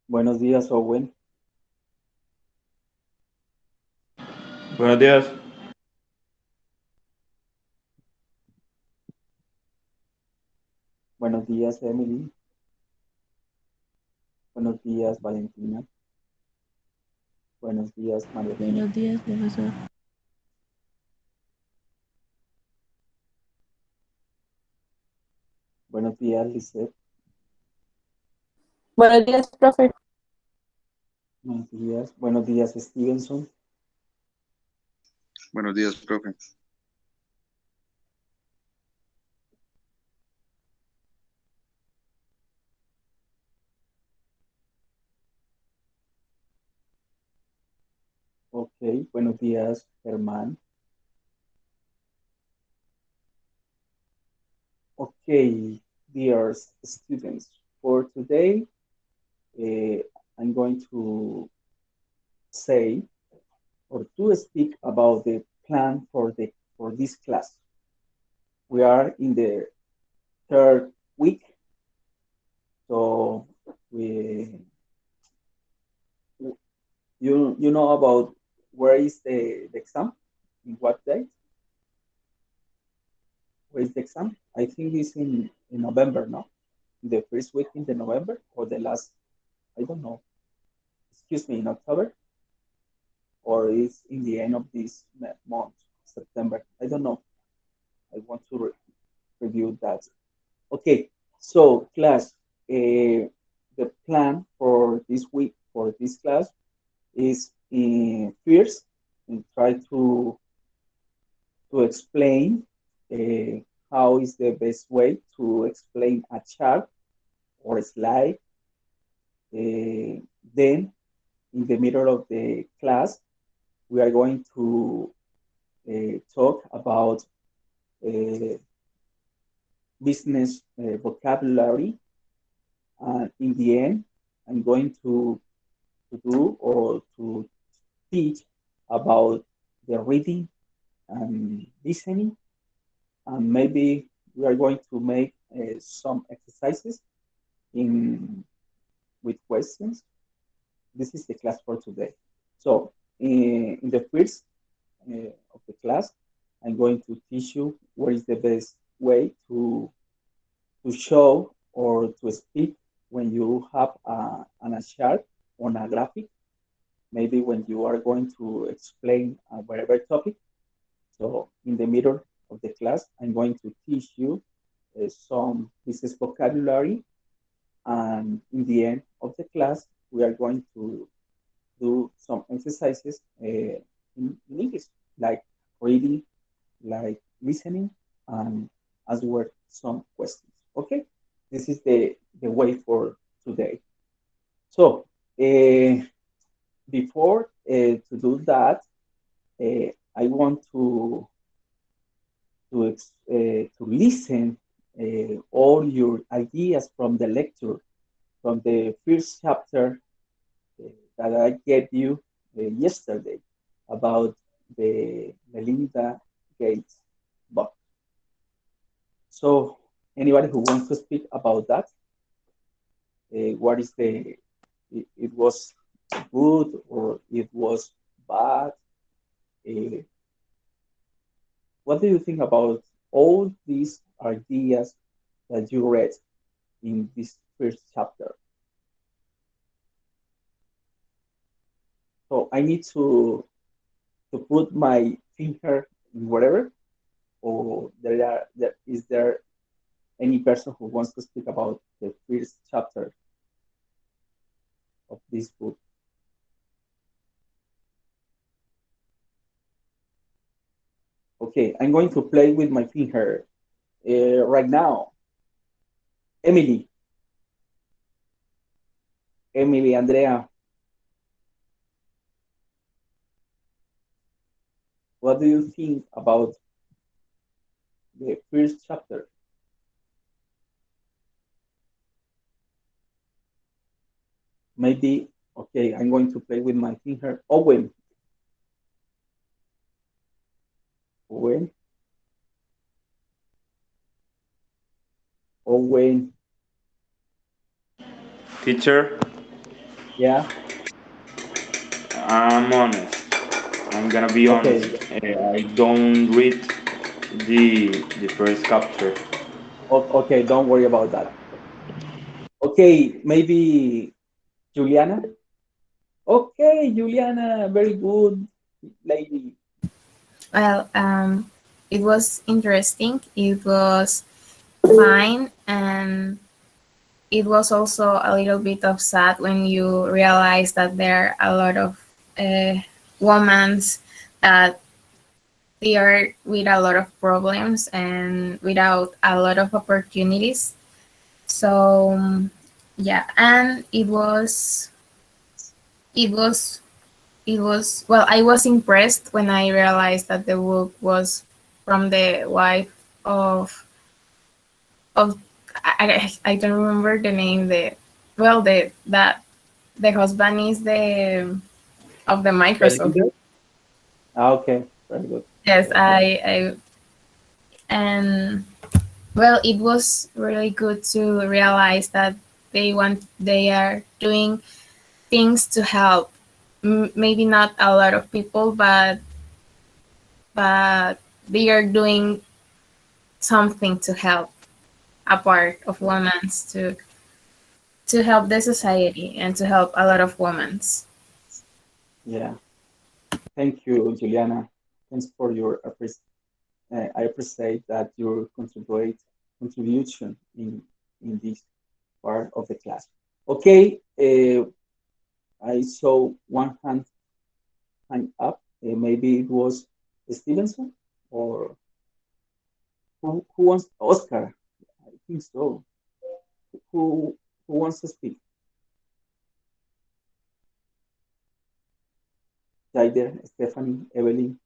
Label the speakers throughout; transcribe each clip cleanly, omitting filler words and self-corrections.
Speaker 1: Buenos días, Owen.
Speaker 2: Buenos días.
Speaker 1: Buenos días, Emily. Buenos días, Valentina. Buenos días, María Elena.
Speaker 3: Buenos días, profesor.
Speaker 1: Buenos días, Lisette.
Speaker 4: Buenos días, profe.
Speaker 1: Buenos días. Buenos días, Stevenson.
Speaker 5: Buenos días, profe.
Speaker 1: Ok, buenos días, Germán. Okay, dear students, for today, uh, I'm going to say or to speak about the plan for this class. We are in the third week, so we you know about where is the exam? In what date? Where is the exam? I think it's in November, no? The first week in the November or the last, I don't know. Excuse me, in October or is in the end of this month, September. I don't know. I want to review that. Okay, so class, the plan for this week for this class is first and try to explain uh, how is the best way to explain a chart or a slide. Then, in the middle of the class, we are going to talk about uh, business vocabulary. And in the end, I'm going to do or to teach about the reading and listening. And maybe we are going to make some exercises in with questions. This is the class for today. So in the first of the class, I'm going to teach you what is the best way to show or to speak when you have a chart on a graphic, maybe when you are going to explain whatever topic. So in the middle of the class, I'm going to teach you some business vocabulary. And in the end of the class, we are going to do some exercises in English, like reading, like listening, and answer some questions. Okay, this is the way for today. So before to do that, I want to listen all your ideas from the lecture, from the first chapter that I gave you yesterday about the Melinda Gates book. So, anybody who wants to speak about that, what is it was good or it was bad? Uh, what do you think about all these ideas that you read in this first chapter? So I need to put my finger in whatever, or is there any person who wants to speak about the first chapter of this book? Okay, I'm going to play with my finger right now. Emily, Emily, Andrea, what do you think about the first chapter? Maybe, okay, I'm going to play with my finger. Owen, Owen, Owen,
Speaker 2: Teacher.
Speaker 1: Yeah.
Speaker 2: I'm honest. I'm gonna be honest.
Speaker 1: Okay.
Speaker 2: I don't read the the first chapter.
Speaker 1: Okay. Don't worry about that. Okay. Maybe Juliana. Okay, Juliana. Very good lady.
Speaker 3: Well, it was interesting. It was fine, and it was also a little bit of sad when you realize that there are a lot of uh, women that they are with a lot of problems and without a lot of opportunities. So yeah, and it was well, I was impressed when I realized that the book was from the wife of I don't remember the name. The that the husband is the of the Microsoft.
Speaker 1: President. Ah, okay. Very good.
Speaker 3: Yes, I and well, it was really good to realize that they are doing things to help. Maybe not a lot of people, but they are doing something to help a part of women to help the society and to help a lot of women.
Speaker 1: Yeah. Thank you, Juliana. Thanks for your I appreciate that your contribution in this part of the class. Okay. I saw one hand up. Maybe it was Stevenson or who wants Oscar? I think so. Who wants to speak? Jaider, Stephanie, Evelyn,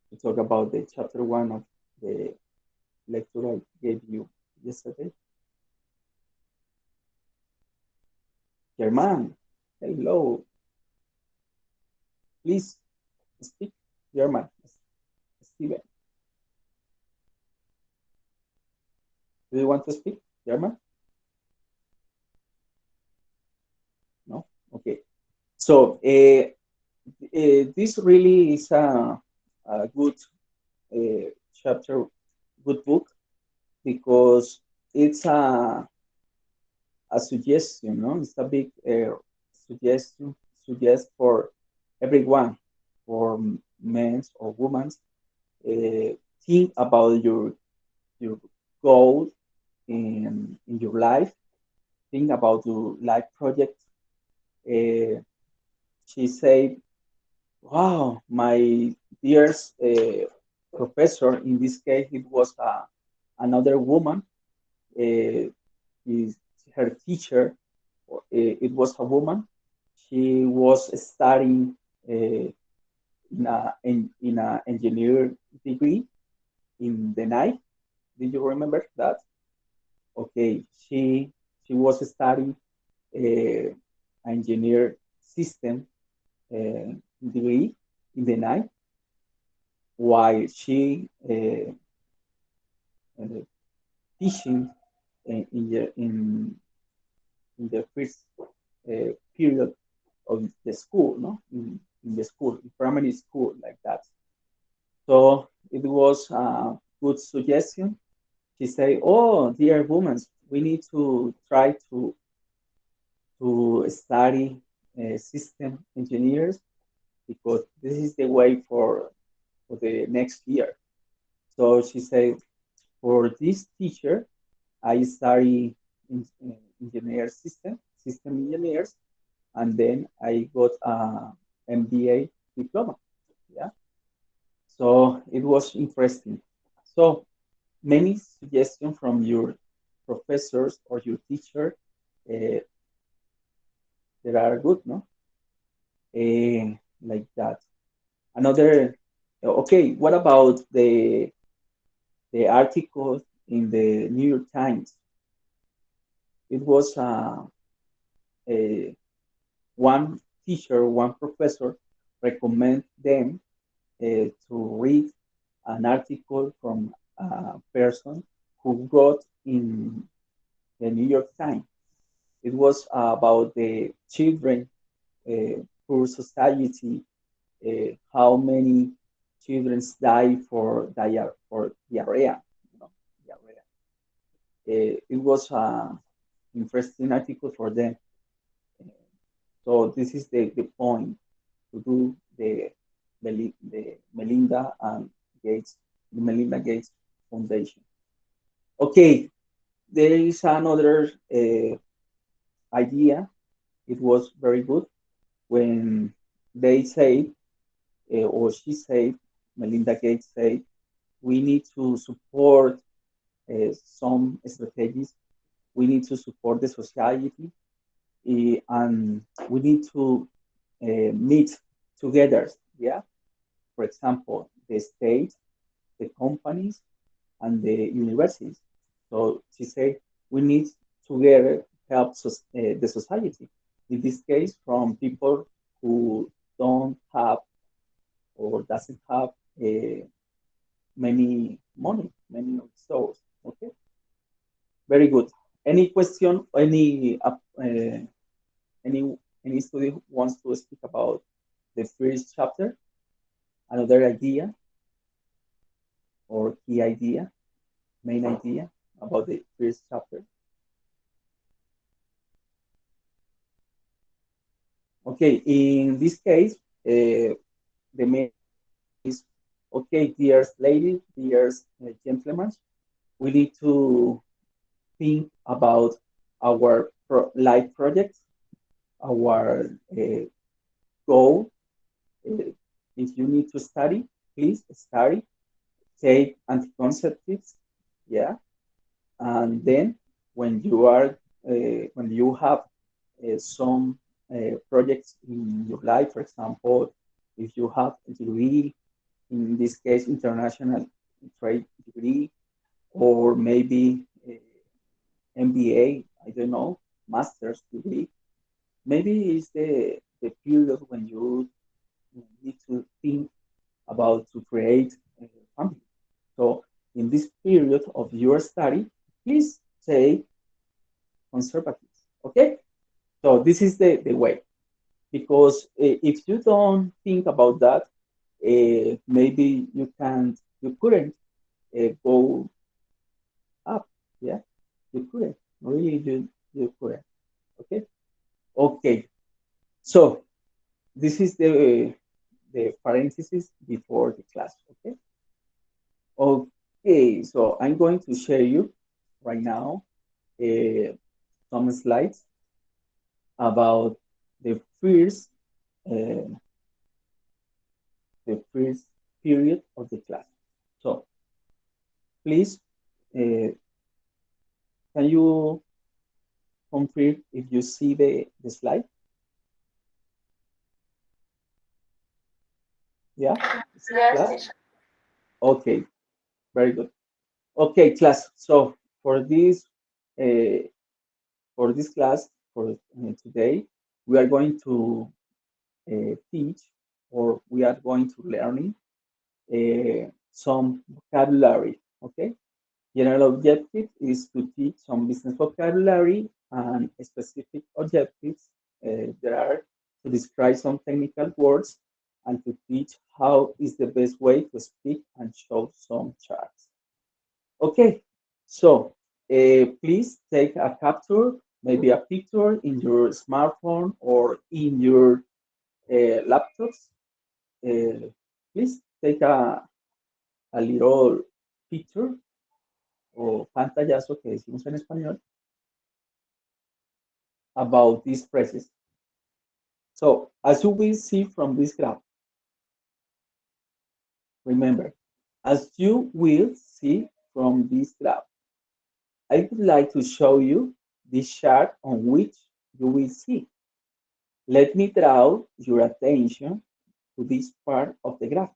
Speaker 1: to talk about the chapter one of the lecture I gave you yesterday. German, hello, please speak German. Steven, do you want to speak German? No? Okay. So this really is a good chapter, good book because it's a suggestion, no? It's a big suggestion, suggest for everyone, for men or women, think about your goal in your life, think about your life project. Uh, she said, "Wow, my dear professor. In this case, it was another woman. Uh, is her teacher. It was a woman. She was studying in a engineer degree in the night. Did you remember that? Okay, she was studying uh, engineer system degree in the night while she teaching in the first period of the school, no, in the school, in primary school, like that. So it was a good suggestion. She said, "Oh, dear women, we need to try to study system engineers because this is the way for the next year." So she said, "For this teacher, I study in engineer system engineers, and then I got a MBA diploma." Yeah, so it was interesting. So many suggestions from your professors or your teacher uh, that are good, no? Like that. Another, okay, what about the article in the New York Times? It was a one teacher, one professor recommend them to read an article from a person who wrote in the New York Times. It was about the children, poor society, how many children die for diarrhea. You know, diarrhea. It was an interesting article for them. Uh, So this is the point to do the Melinda and Gates, the Melinda Gates Foundation. Okay, there is another idea. It was very good when they say, or she said, Melinda Gates said, we need to support some strategies. We need to support the society, and we need to meet together. Yeah, for example, the state, the companies, and the universities. So she said we need together help the society. In this case, from people who don't have or doesn't have many money, many resources. Okay, very good. Any question? Any any student wants to speak about the first chapter? Another idea or key idea, main idea about the first chapter? Okay, in this case, the main idea is okay, dear ladies, dear gentlemen, we need to think about our life projects, our goal. Uh, if you need to study, please study, take anticonceptives, yeah, and then when you are when you have some projects in your life, for example, if you have a degree, in this case, international trade degree, or maybe MBA, I don't know, master's degree. Maybe it's the period when you need to think about to create a family. So in this period of your study, please say conservatives. Okay? So this is the way. Because if you don't think about that, maybe you couldn't go up. Yeah, you couldn't. Really, you couldn't. Okay? Okay. So this is the parenthesis before the class. Okay. Okay. So I'm going to share you right now uh, some slides about the first uh, the first period of the class. So please, can you confirm if you see the slide? Yeah,
Speaker 3: Yes,
Speaker 1: class.
Speaker 3: teacher.
Speaker 1: Okay, very good. Okay, class. So uh, for this class for today, we are going to teach or we are going to learning some vocabulary. Okay. General objective is to teach some business vocabulary and specific objectives there are to describe some technical words and to teach how is the best way to speak and show some charts. Okay, so please take a capture, maybe a picture in your smartphone or in your laptops. Uh, please take a little picture o pantallazo que decimos en español about these phrases. So as you will see from this graph, remember, as you will see from this graph, I would like to show you this chart on which you will see. Let me draw your attention to this part of the graph.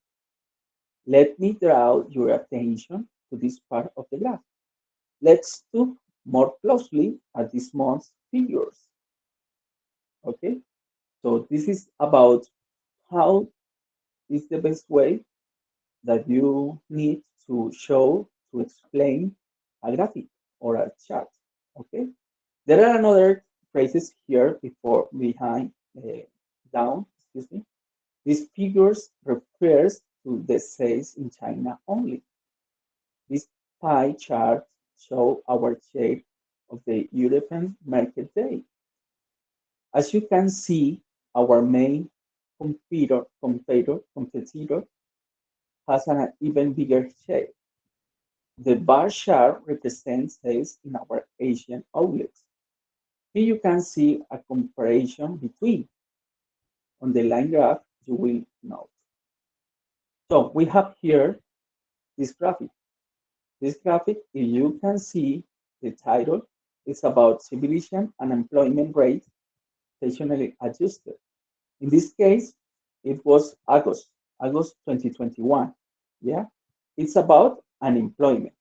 Speaker 1: Let me draw your attention to this part of the graph. Let's look more closely at this month's figures. Okay, so this is about how is the best way that you need to show to explain a graphic or a chart. Okay, there are another phrases here before, behind, down, excuse me. These figures refers to the sales in China only. These pie charts show our share of the European market day. As you can see, our main competitor has an even bigger share. The bar chart represents sales in our Asian outlets. Here you can see a comparison between. On the line graph, you will note. So we have here this graphic. This graphic, if you can see the title, is about civilian unemployment rate seasonally adjusted. In this case, it was August 2021. Yeah, it's about unemployment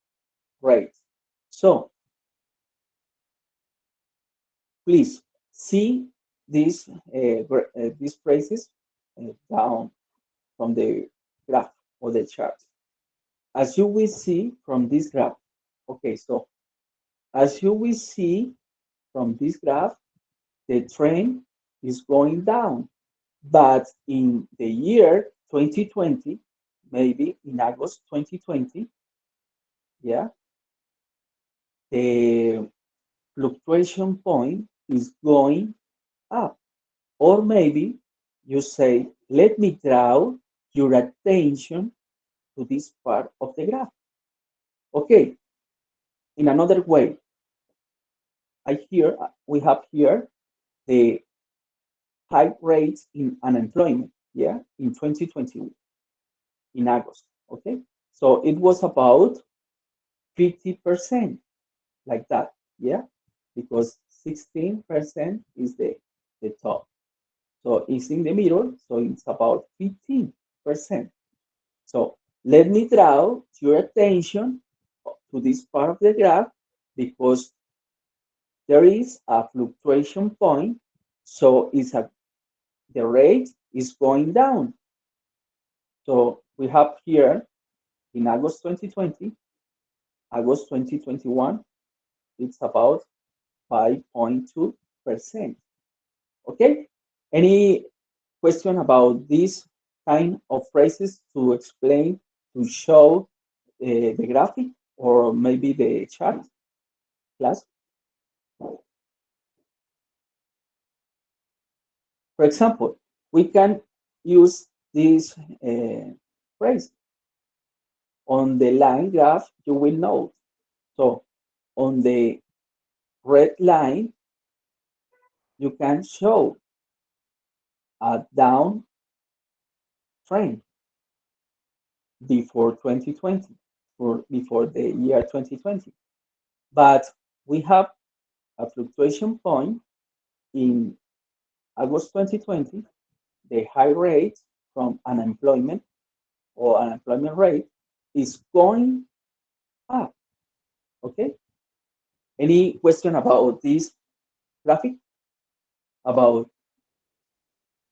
Speaker 1: rate. So please see these phrases down from the graph or the chart. As you will see from this graph, okay, so as you will see from this graph, the trend is going down. But in the year 2020, maybe in August 2020, yeah, the fluctuation point is going up. Or maybe you say, let me draw your attention to this part of the graph. Okay, in another way, we have here the high rates in unemployment, yeah, in 2020, in August, okay? So it was about 50%, like that, yeah? Because 16% is the top. So it's in the middle, so it's about 15%. So let me draw your attention to this part of the graph because there is a fluctuation point, so the rate is going down. So we have here in August 2020, August 2021, it's about 5.2%. Okay? Any question about this kind of phrases to explain, to show the graphic or maybe the chart, class? For example, we can use this phrase. On the line graph, you will note. So on the red line, you can show a down trend before 2020, or before the year 2020. But we have a fluctuation point in August 2020, the high rate from unemployment or unemployment rate is going up. Okay? Any question about this graphic? About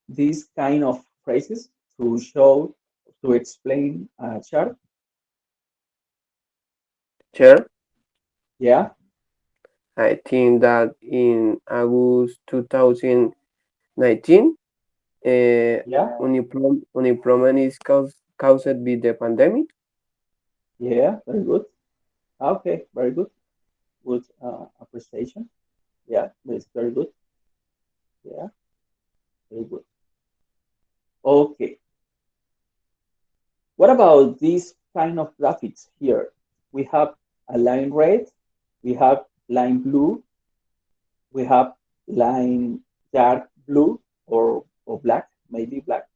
Speaker 1: these kind of phrases to show, to explain a chart?
Speaker 4: Sure.
Speaker 1: Yeah,
Speaker 4: I think that in August 2019,
Speaker 1: yeah,
Speaker 4: unemployment is caused by the pandemic.
Speaker 1: yeah, very good. Okay, very good. Good appreciation. Yeah, that's very good. Yeah, very good. Okay, what about these kind of graphics here? We have a line red, we have line blue, we have line dark blue or black, maybe black,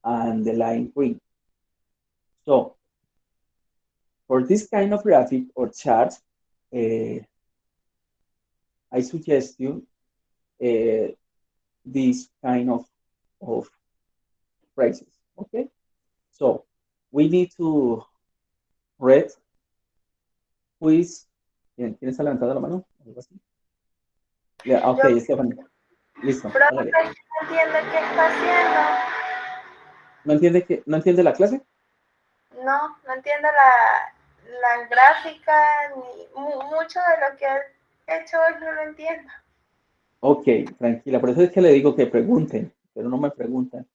Speaker 1: and the line green. So for this kind of graphic or chart, uh, I suggest you this kind of phrases. Okay, so we need to read who is. ¿Quién está levantando la mano? Algo así. Yeah,
Speaker 3: Yo,
Speaker 1: ok, Stephanie, listo,
Speaker 3: profe,
Speaker 1: hágale.
Speaker 3: no entiendo qué está haciendo.
Speaker 1: No entiende la clase?
Speaker 3: No, no entiendo la gráfica ni mucho de lo que hecho no lo entiendo.
Speaker 1: Ok, tranquila. Por eso es que le digo que pregunten, pero no me preguntan.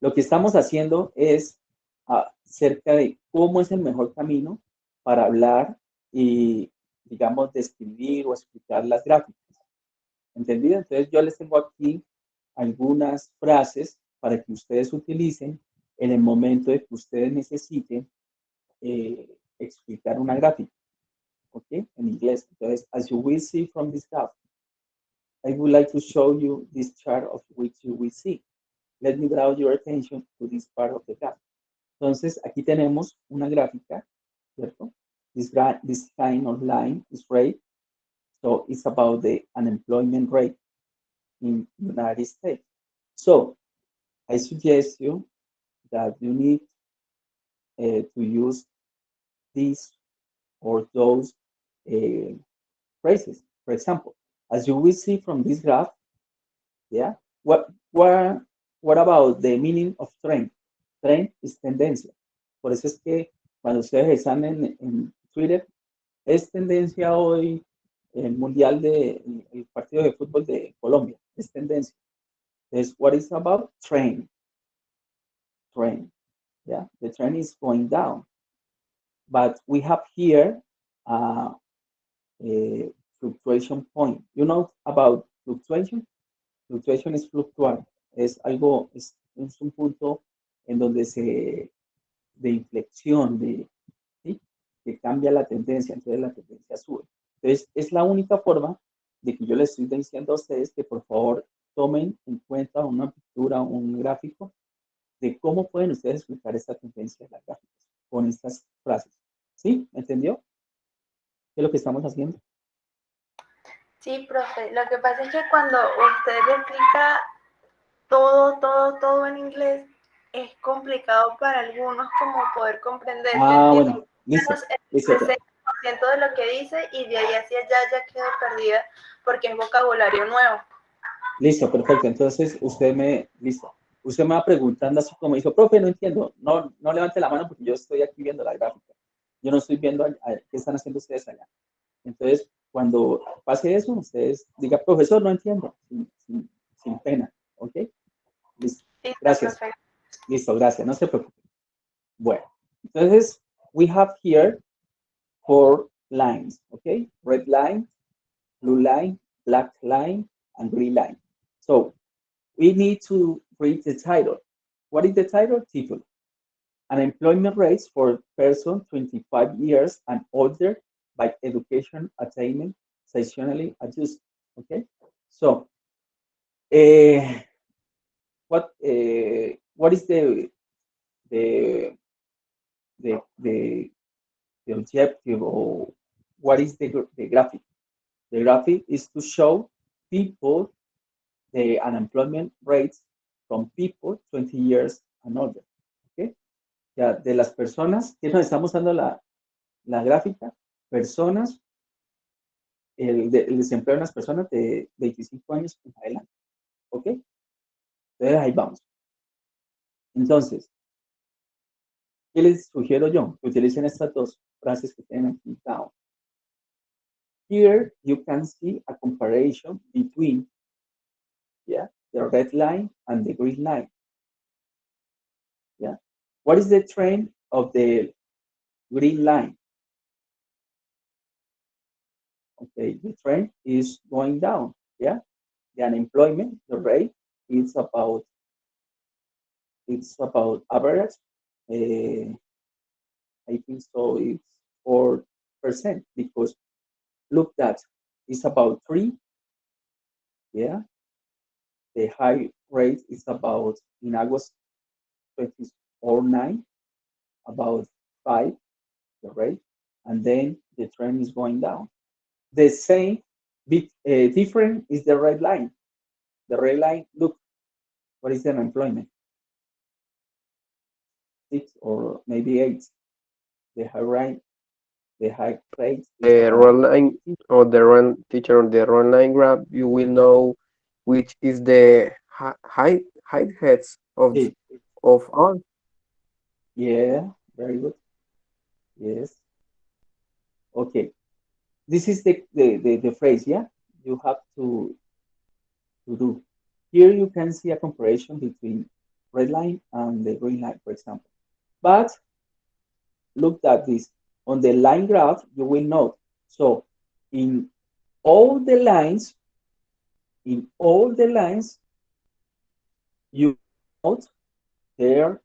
Speaker 1: Lo que estamos haciendo es acerca de cómo es el mejor camino para hablar y, digamos, describir o explicar las gráficas. ¿Entendido? Entonces yo les tengo aquí algunas frases para que ustedes utilicen en el momento de que ustedes necesiten explicar una gráfica, ¿ok? En inglés. Entonces, as you will see from this graph, I would like to show you this chart of which you will see. Let me draw your attention to this part of the graph. Entonces, aquí tenemos una gráfica, ¿cierto? This kind of line is rate. So it's about the unemployment rate in United States. So I suggest you that you need to use these or those uh, phrases. For example, as you will see from this graph, yeah, what about the meaning of trend? Trend es tendencia. Por eso es que cuando ustedes están en Twitter, es tendencia hoy el mundial el partido de fútbol de Colombia, es tendencia. Entonces, what is about trend? Trend, yeah, the trend is going down. But we have here a fluctuation point. You know about fluctuation? Fluctuation es fluctuar, es algo, es un punto en donde de inflexión, ¿sí? Que cambia la tendencia, entonces la tendencia sube. Entonces, es la única forma de que yo les estoy diciendo a ustedes que por favor tomen en cuenta una pintura, un gráfico de cómo pueden ustedes explicar esta tendencia de las gráficas con estas frases. ¿Sí? ¿Me entendió? ¿Qué es lo que estamos haciendo?
Speaker 3: Sí, profe, lo que pasa es que cuando usted me explica todo en inglés, es complicado para algunos como poder comprender. Yo entiendo
Speaker 1: Bueno, listo,
Speaker 3: el
Speaker 1: listo,
Speaker 3: 60% de lo que dice y de ahí hacia allá ya quedo perdida porque es vocabulario nuevo.
Speaker 1: listo, perfecto. Entonces, listo. Usted me va preguntando así como dijo, profe, no entiendo. No, no levante la mano porque yo estoy aquí viendo la gráfica. Yo no estoy viendo qué están haciendo ustedes allá. Entonces, cuando pase eso, ustedes digan, profesor, no entiendo, sin pena, ¿ok? Listo,
Speaker 3: Listo,
Speaker 1: gracias.
Speaker 3: profe.
Speaker 1: Listo, gracias, no se preocupe. Bueno, entonces, we have here 4 lines, ¿ok? Red line, blue line, black line, and green line. So, we need to read the title. What is the title? Title. Unemployment rates for persons 25 years and older by education attainment seasonally adjusted. Okay, so uh, what is the the the, the objective or what is the graphic? The graphic is to show people the unemployment rates from people 20 years and older. Okay, ya de las personas que nos estamos dando la gráfica, personas el desempleo de las personas de 25 años en adelante. ¿Ok? Entonces ahí vamos. Entonces, ¿qué les sugiero yo? Que utilicen estas dos frases que tienen aquí down. Here you can see a comparison between yeah, the red line and the green line. Yeah. What is the trend of the green line? Okay, the trend is going down. Yeah. The unemployment, the rate is about average. Uh, I think so. It's 4% because look that it's about 3. Yeah, the high rate is about in August 20 or 9, about 5 the rate, and then the trend is going down. The same bit different is the red line. The red line, look, what is the unemployment? 6 or maybe 8. The high rate, the high rate is
Speaker 4: The
Speaker 1: about
Speaker 4: roll line or the run teacher on the roll line graph, you will know which is the height heads
Speaker 1: eight.
Speaker 4: of all.
Speaker 1: Yeah, very good. Yes. Okay. This is the phrase, yeah, you have to do. Here you can see a comparison between red line and the green line, for example. But look at this. On the line graph, you will note. So in all the lines, you note there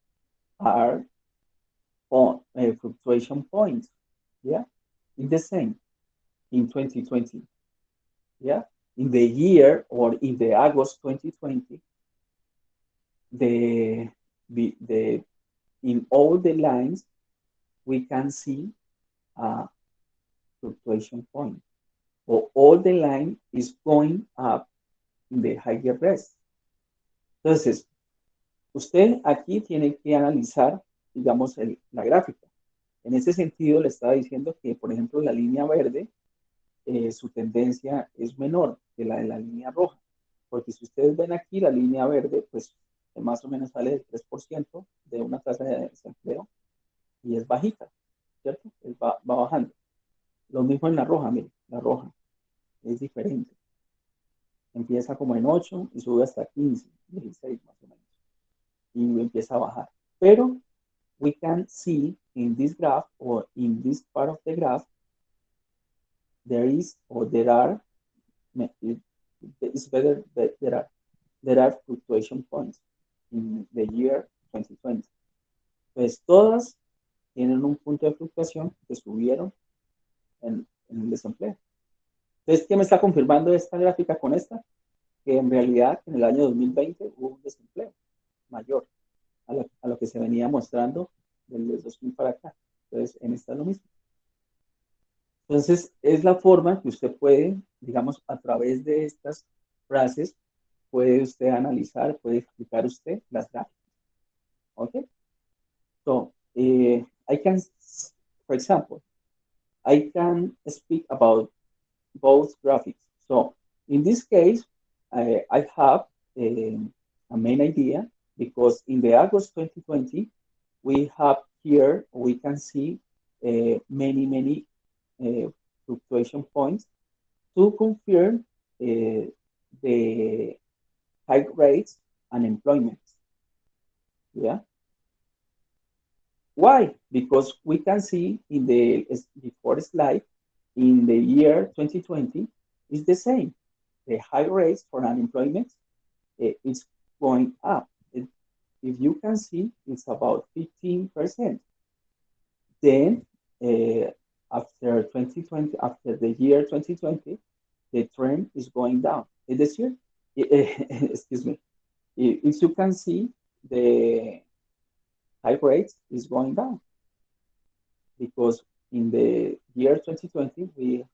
Speaker 1: are fluctuation points. Yeah, it's the same in 2020. Yeah, in the year or in the August 2020, the the in all the lines we can see a fluctuation point. So all the line is going up in the higher rest. Entonces, usted aquí tiene que analizar, digamos, la gráfica. En ese sentido, le estaba diciendo que, por ejemplo, la línea verde, su tendencia es menor que la de la línea roja. Porque si ustedes ven aquí, la línea verde, pues más o menos sale del 3% de una tasa de desempleo y es bajita, ¿cierto? Va bajando. Lo mismo en la roja, mire, la roja es diferente. Empieza como en 8 y sube hasta 15, 16 más o menos. Y empieza a bajar. Pero we can see in this graph or in this part of the graph, there are, it's better that there are fluctuation points in the year 2020. Pues todas tienen un punto de fluctuación que subieron en el desempleo. Entonces, ¿qué me está confirmando esta gráfica con esta? Que en realidad en el año 2020 hubo un desempleo mayor a lo que se venía mostrando del 2000 para acá. Entonces, en esta es lo mismo. Entonces, es la forma que usted puede, digamos, a través de estas frases, puede usted analizar, puede explicar usted las gráficas. Okay? So, I can, for example, I can speak about both graphics. So, in this case, I have a main idea because in the August 2020, we have here, we can see many fluctuation points to confirm the high rates and employment. Yeah. Why? Because we can see in the before slide, in the year 2020, is the same. The high rates for unemployment is going up. If you can see, it's about 15%. Then after 2020, after the year 2020, the trend is going down. Es decir, excuse me, if you can see, the high rates is going down because in the year 2020 we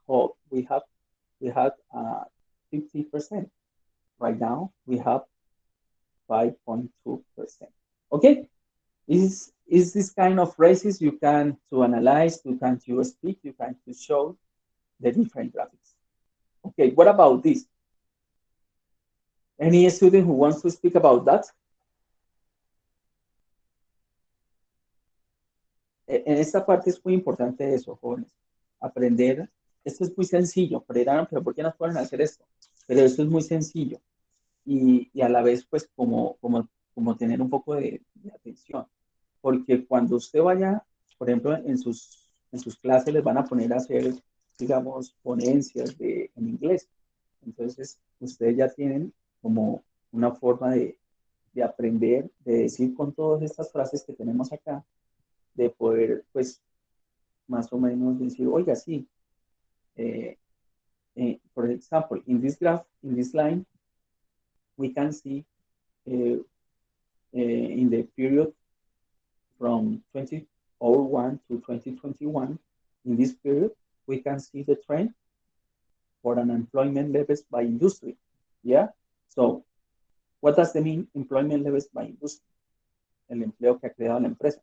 Speaker 1: had 50%. Right now we have 5.2%. Okay, is this kind of races you can to analyze, you can to speak, you can to show the different graphics. Okay, what about this? Any student who wants to speak about that? En esta parte es muy importante eso, jóvenes. Aprender, esto es muy sencillo, pero ¿por qué no pueden hacer esto? Pero esto es muy sencillo y a la vez pues como tener un poco de atención, porque cuando usted vaya, por ejemplo, en sus clases les van a poner a hacer, digamos, ponencias en inglés. Entonces, ustedes ya tienen como una forma de aprender, de decir con todas estas frases que tenemos acá, de poder, pues, más o menos decir, oiga, sí, for example, in this graph, in this line, we can see in the period from 2001 to 2021, in this period, we can see the trend for unemployment levels by industry. Yeah. So, what does it mean employment levels by industry? El empleo que ha creado la empresa,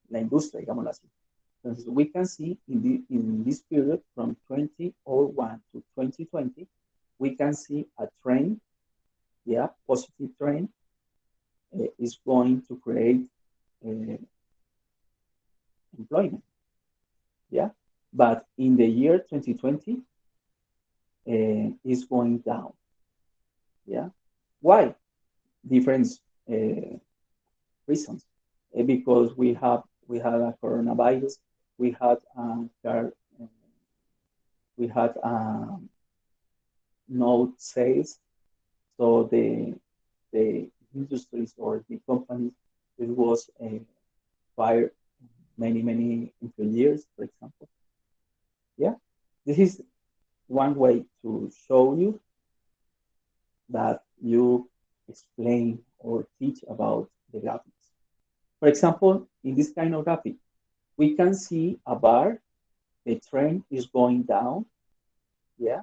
Speaker 1: la industria, digámoslo así. Entonces, we can see in this period from 2001 to 2020, we can see a trend, yeah, positive trend is going to create employment. Yeah. but in the year 2020, is going down. Yeah. Why? Different uh, reasons. Because we had a coronavirus, we had we had no sales, so the industries or the companies it was fired many employees, for example. Yeah, this is one way to show you that you explain or teach about the graphics. For example, in this kind of graphic, we can see a bar, the trend is going down. Yeah,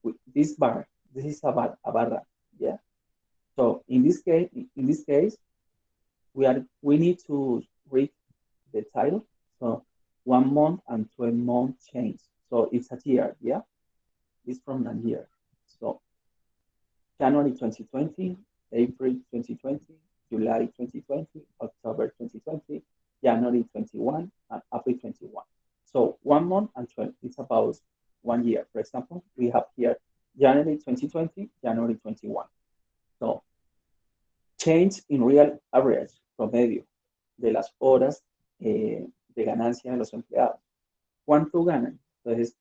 Speaker 1: with this bar, this is a barra. Yeah. So in this case, we need to read the title. So 1 month and 12 month change. So it's a year. Yeah, it's from a year. So January 2020, April 2020, July 2020, October 2020, January 21, and April 21. So 1 month and 12, it's about 1 year. For example, we have here January 2020, January 21. So change in real average, promedio, de las horas de ganancia de los empleados. ¿Cuánto ganan? Entonces,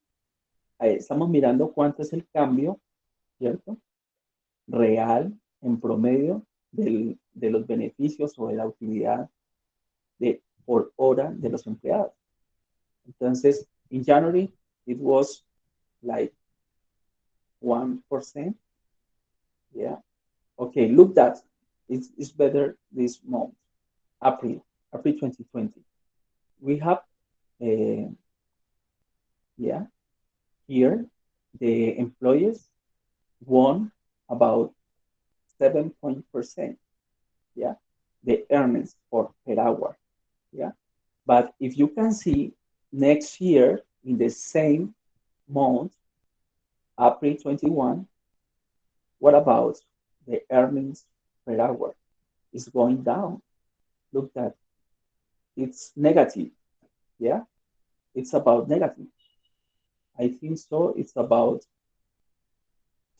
Speaker 1: estamos mirando cuánto es el cambio, ¿cierto? Real en promedio de los beneficios o de la utilidad por hora de los empleados. Entonces, in January, it was like 1%. Yeah. Okay, look that. It's better this month, April 2020. We have, uh, yeah, here the employers won about 7%. Yeah, the earnings for per hour. Yeah, but if you can see next year in the same month, April 21, what about the earnings per hour? It's going down. Look that it's negative. Yeah, it's about negative. I think so. It's about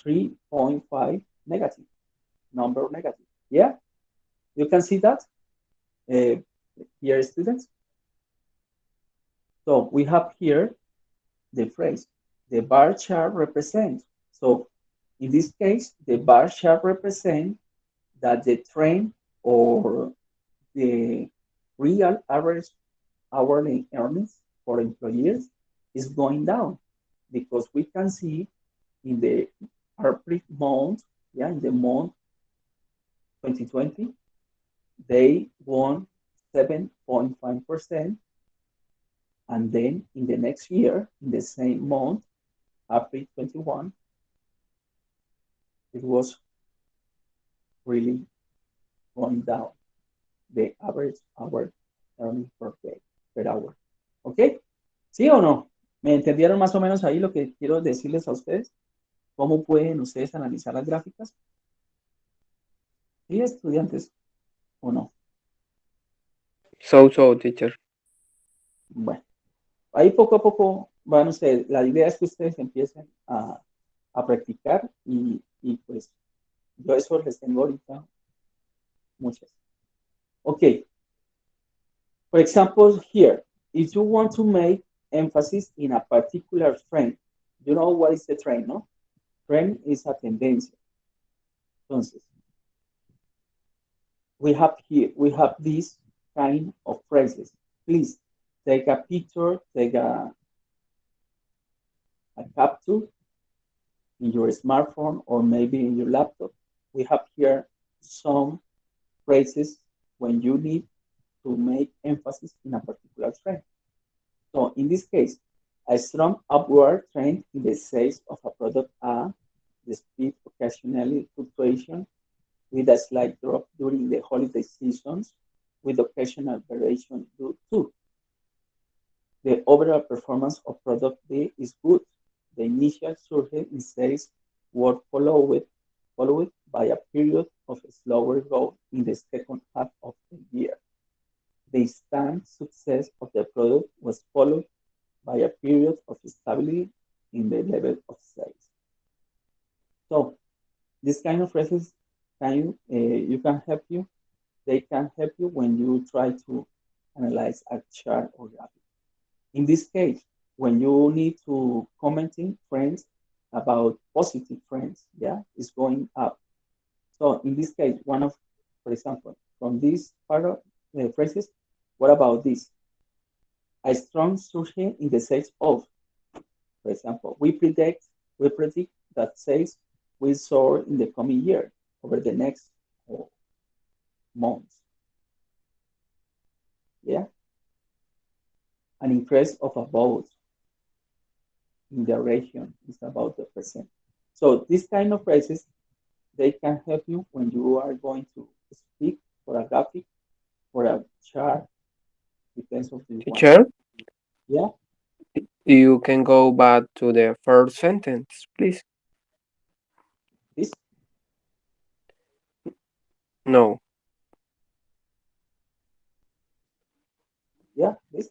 Speaker 1: 3.5 negative, number negative. Yeah, you can see that uh, here, students. So we have here the phrase, the bar chart represents. So in this case, the bar chart represents that the trend or the real average hourly earnings for employees is going down because we can see in the April month, yeah, in the month 2020, they won 7.5%. And then in the next year, in the same month, April 21, it was really going down the average hour earning per day, per hour. ¿Ok? ¿Sí o no? ¿Me entendieron más o menos ahí lo que quiero decirles a ustedes? ¿Cómo pueden ustedes analizar las gráficas? ¿Sí, estudiantes o no?
Speaker 4: So, teacher.
Speaker 1: Bueno, ahí poco a poco van ustedes. La idea es que ustedes empiecen a practicar y pues yo eso les tengo ahorita muchas. Okay. For example, here, if you want to make emphasis in a particular trend, you know what is the trend, no? Trend is a tendencia. Entonces, we have this kind of phrases. Please take a picture, take a capture in your smartphone or maybe in your laptop. We have here some phrases when you need to make emphasis in a particular trend. So in this case, a strong upward trend in the sales of a product A, the speed occasionally fluctuation with a slight drop during the holiday seasons with occasional variation due to the overall performance of product B is good. The initial surge in sales was followed by a period of slower growth in the second half of the year. The instant success of the product was followed by a period of stability in the level of sales. So this kind of phrases you can help you. They can help you when you try to analyze a chart or graph. In this case, when you need to commenting trends about positive trends, yeah, is going up. So in this case, for example, from this part of the phrases, what about this? A strong surge in the sales of, for example, we predict that sales will soar in the coming year over the next uh, months. Yeah, an increase of about in the region is about the percent. So this kind of phrases they can help you when you are going to speak for a graphic, for a chart, depends on the one.
Speaker 4: Teacher,
Speaker 1: Yeah,
Speaker 4: you can go back to the first sentence, please.
Speaker 1: this,
Speaker 4: No.
Speaker 1: yeah, this.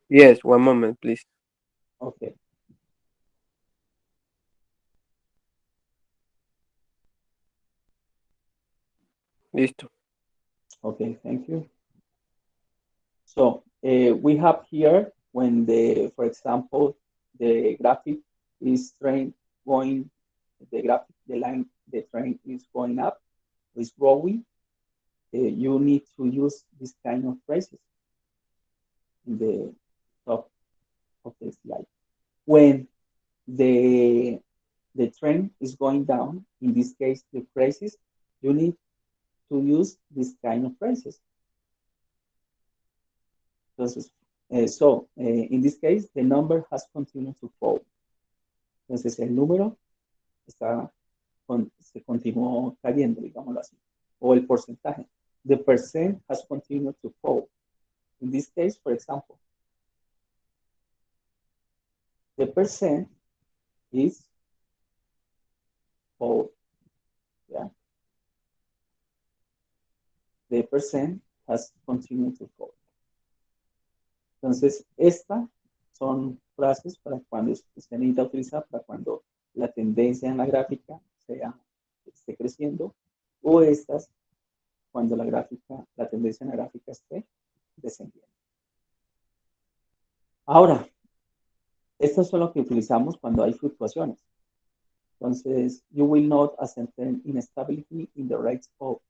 Speaker 4: Yes, one moment, please.
Speaker 1: Okay,
Speaker 4: Listo.
Speaker 1: okay, thank you. So we have here when for example, the graphic is train going, the line, the train is going up, is growing. You need to use this kind of phrases in the top of the slide. When the the trend is going down, in this case, the phrases, you need to use this kind of phrases. Entonces, in this case, the number has continued to fall. Entonces, el número se continuó cayendo, digámoslo así, o el porcentaje. The percent has continued to fall. In this case, for example, the percent is fall. Yeah, the percent has continued to fall. Entonces, estas son frases para cuando se necesita utilizar para cuando la tendencia en la gráfica esté creciendo, o estas cuando la tendencia en la gráfica esté descendiendo. Ahora, estas son lo que utilizamos cuando hay fluctuaciones. Entonces, you will not a certain instability in the rates of.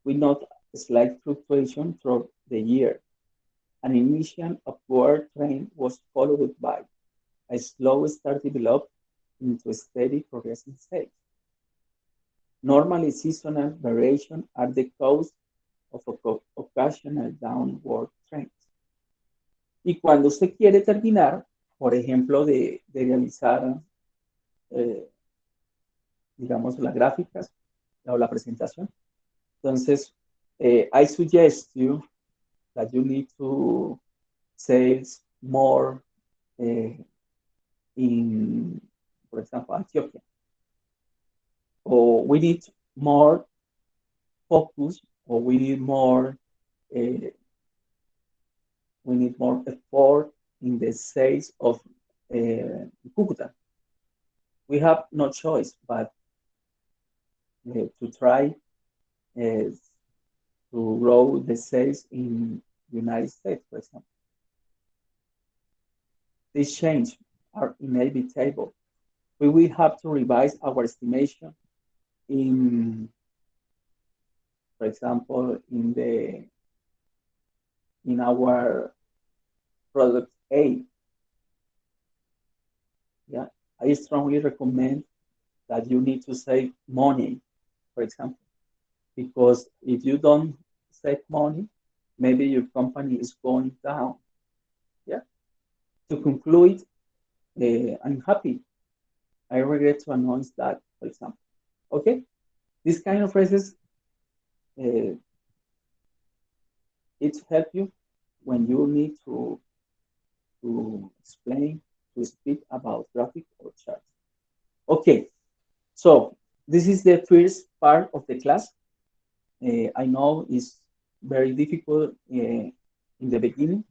Speaker 1: We note a slight fluctuation throughout the year. An initial upward trend was followed by a slow start developed into a steady progressing state. Normally, seasonal variation are the cause of occasional downward trends. Y cuando usted quiere terminar, por ejemplo, de realizar, eh, digamos, las gráficas o la presentación, entonces, I suggest you that you need to say more in, for example, Ethiopia. Or we need more focus, or uh, we need more effort in the sales of Cucuta. We have no choice but to try to grow the sales in the United States, for example. These changes are inevitable. We will have to revise our estimation in, for example, in our product A. Yeah, I strongly recommend that you need to save money, for example, because if you don't save money, maybe your company is going down. Yeah. To conclude, I'm happy. I regret to announce that, for example. Okay, this kind of phrases uh, it help you when you need to explain, to speak about graphic or charts. Okay, so this is the first part of the class. I know it's very difficult in the beginning,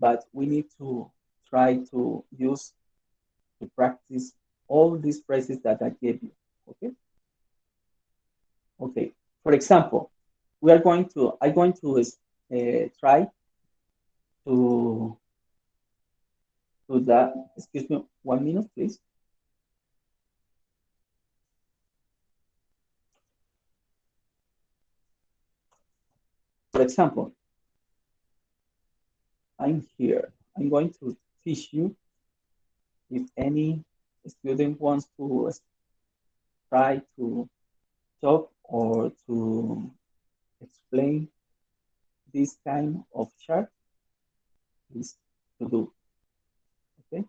Speaker 1: but we need to try to use to practice all these phrases that I gave you. Okay. Okay. For example, I'm going to try to that. Excuse me, 1 minute, please. For example, I'm here. I'm going to teach you. If any student wants to try to talk or to explain this kind of chart, is to do. Okay.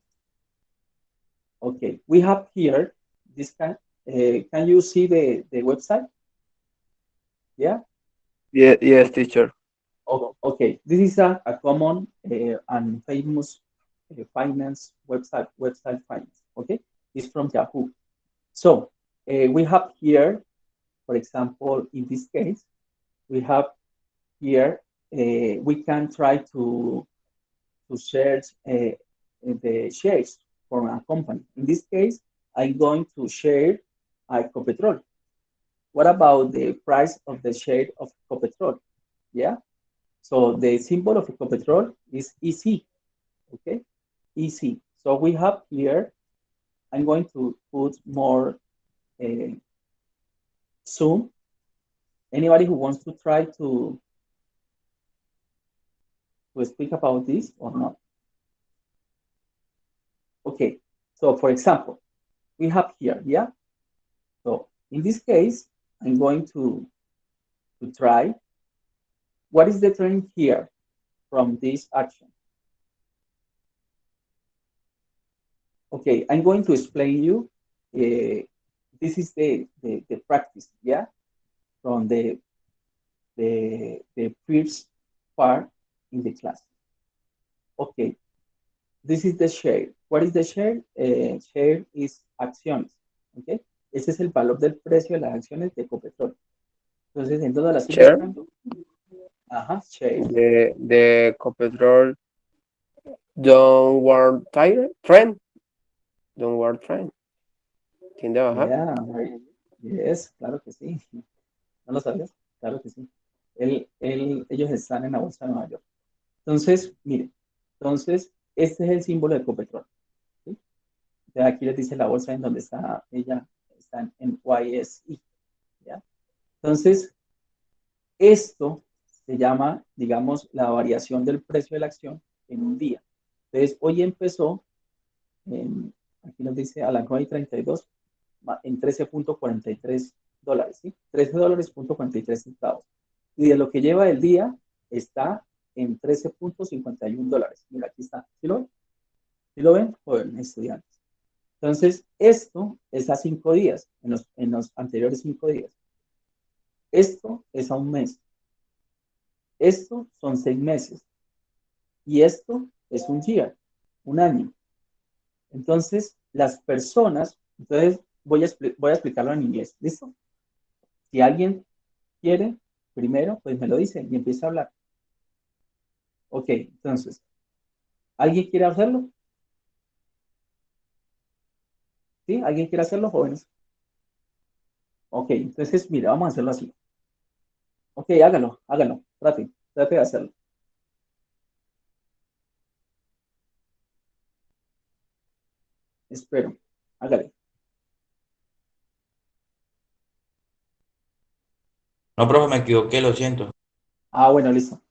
Speaker 1: Okay. We have here this kind. Can you see the website? Yeah.
Speaker 4: Yeah, yes, teacher.
Speaker 1: Oh, okay. This is a common and famous finance website finance. Okay. It's from Yahoo. So we have here, for example, in this case, we have here we can try to search the shares from a company. In this case, I'm going to share Ecopetrol. What about the price of the share of Ecopetrol? Yeah. So the symbol of Ecopetrol is EC. Okay. EC. So we have here. I'm going to put more uh, zoom. Anybody who wants to try to speak about this or not? Okay. So for example, we have here, yeah. So in this case, I'm going to try what is the trend here from this action. Okay, I'm going to explain you. This is the practice, yeah, from the first part in the class. Okay, this is the share. What is the share? Share is acciones, okay. Ese es el valor del precio de las acciones de Ecopetrol. Entonces, ¿en dónde la estoy
Speaker 4: Share.
Speaker 1: buscando? Ajá, share.
Speaker 4: The Copetrol downward trend. Downward trend. Tiende a bajar.
Speaker 1: Yeah, right. Yes, claro que sí. ¿No lo sabías? Claro que sí. Ellos están en la bolsa de Nueva York. Entonces, miren, entonces, este es el símbolo de Ecopetrol. ¿Sí? Entonces, aquí les dice la bolsa en donde está ella, está en YSI. ¿Ya? Entonces, esto se llama, digamos, la variación del precio de la acción en un día. Entonces, hoy empezó, aquí nos dice a las 9:32, en $13.43, ¿sí? $13.43. Y de lo que lleva el día está en $13.51. Mira, aquí está. ¿Sí lo ven? ¿Sí lo ven? Joven, estudiantes. Entonces, esto es a 5 días, en los anteriores 5 días. Esto es a un mes. Esto son 6 meses. Y esto es un día, un año. Entonces, las personas, entonces voy a explicarlo en inglés. ¿Listo? Si alguien quiere, primero, pues me lo dice y empieza a hablar. Ok, entonces, ¿alguien quiere hacerlo? ¿Sí? ¿Alguien quiere hacerlo, jóvenes? Ok, entonces, mira, vamos a hacerlo así. Ok, hágalo, trate de hacerlo. Espero, hágale.
Speaker 5: No, profe, me equivoqué, lo siento.
Speaker 1: Ah, bueno, listo.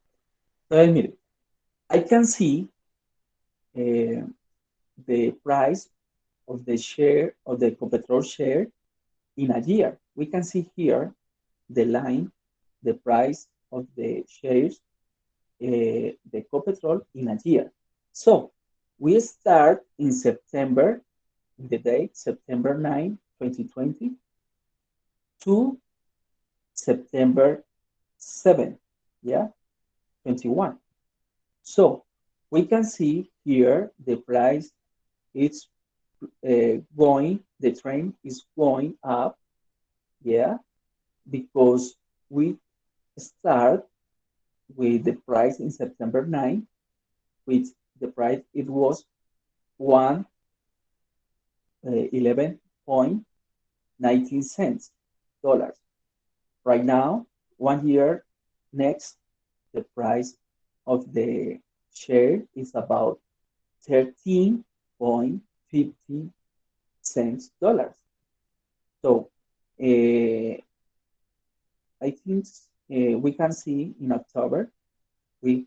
Speaker 1: Entonces, mire, I can see uh, the price of the share of the Ecopetrol share in a year. We can see here the line, the price of the shares, the Ecopetrol in a year. So we start in September, the date September 9, 2020 to September 7, yeah, 21. So we can see here the price is the trend is going up, yeah, because we start with the price in September 9, which the price it was one 11.19 cents dollars. Right now, 1 year next, the price of the share is about 13.50 cents dollars. So I think we can see in October we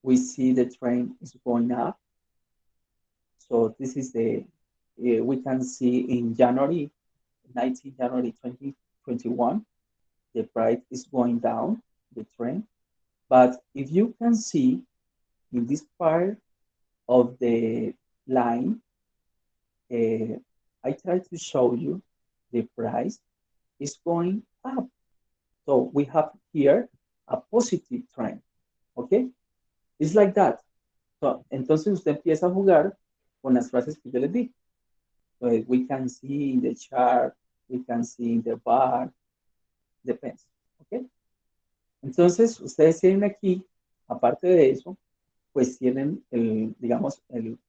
Speaker 1: we see the trend is going up. So this is the we can see in January 19 January 2021 the price is going down the trend. But if you can see in this part of the line, I try to show you the price is going up. So we have here a positive trend, ¿ok? It's like that. So, entonces usted empieza a jugar con las frases que yo les di. So we can see in the chart, we can see in the bar, depends, ¿ok? Entonces ustedes tienen aquí, aparte de eso, pues tienen el, digamos, el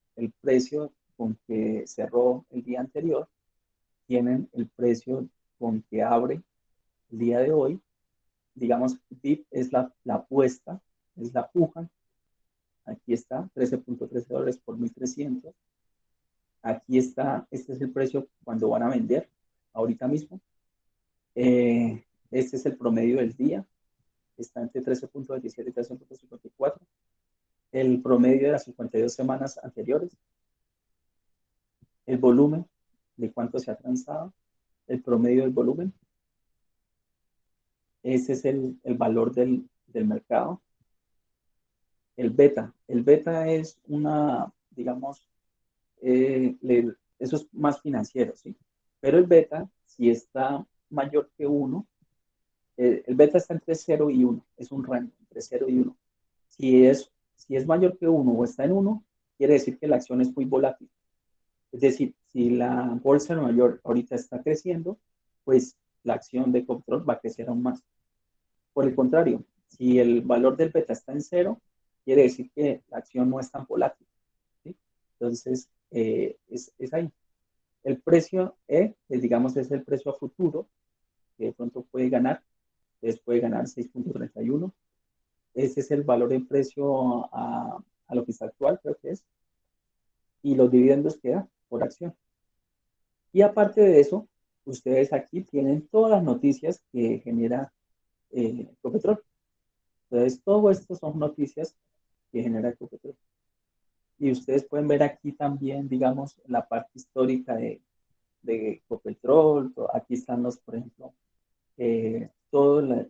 Speaker 1: precio con que cerró el día anterior, tienen el precio con que abre el día de hoy, digamos, VIP es la apuesta, es la puja, aquí está, 13.13 dólares por 1.300, aquí está, este es el precio cuando van a vender, ahorita mismo, este es el promedio del día, está entre 13.27 y 13.54, el promedio de las 52 semanas anteriores, el volumen de cuánto se ha transado, el promedio del volumen, ese es el valor del mercado. El beta es una, digamos, eso es más financiero, ¿sí? Pero el beta, si está mayor que 1, el beta está entre 0 y 1, es un rango entre 0 y 1. Si es mayor que 1 o está en 1, quiere decir que la acción es muy volátil. Es decir, si la bolsa de Nueva York ahorita está creciendo, pues la acción de control va a crecer aún más. Por el contrario, si el valor del beta está en 0, quiere decir que la acción no es tan volátil, ¿sí? Entonces, es ahí. El precio digamos, es el precio a futuro, que de pronto puede ganar, entonces puede ganar 6.31. Ese es el valor en precio a lo que está actual, creo que es, y los dividendos que da por acción. Y aparte de eso, ustedes aquí tienen todas las noticias que genera Ecopetrol. Entonces, todo esto son noticias que genera Ecopetrol. Y ustedes pueden ver aquí también, digamos, la parte histórica de Ecopetrol. Aquí están por ejemplo, todas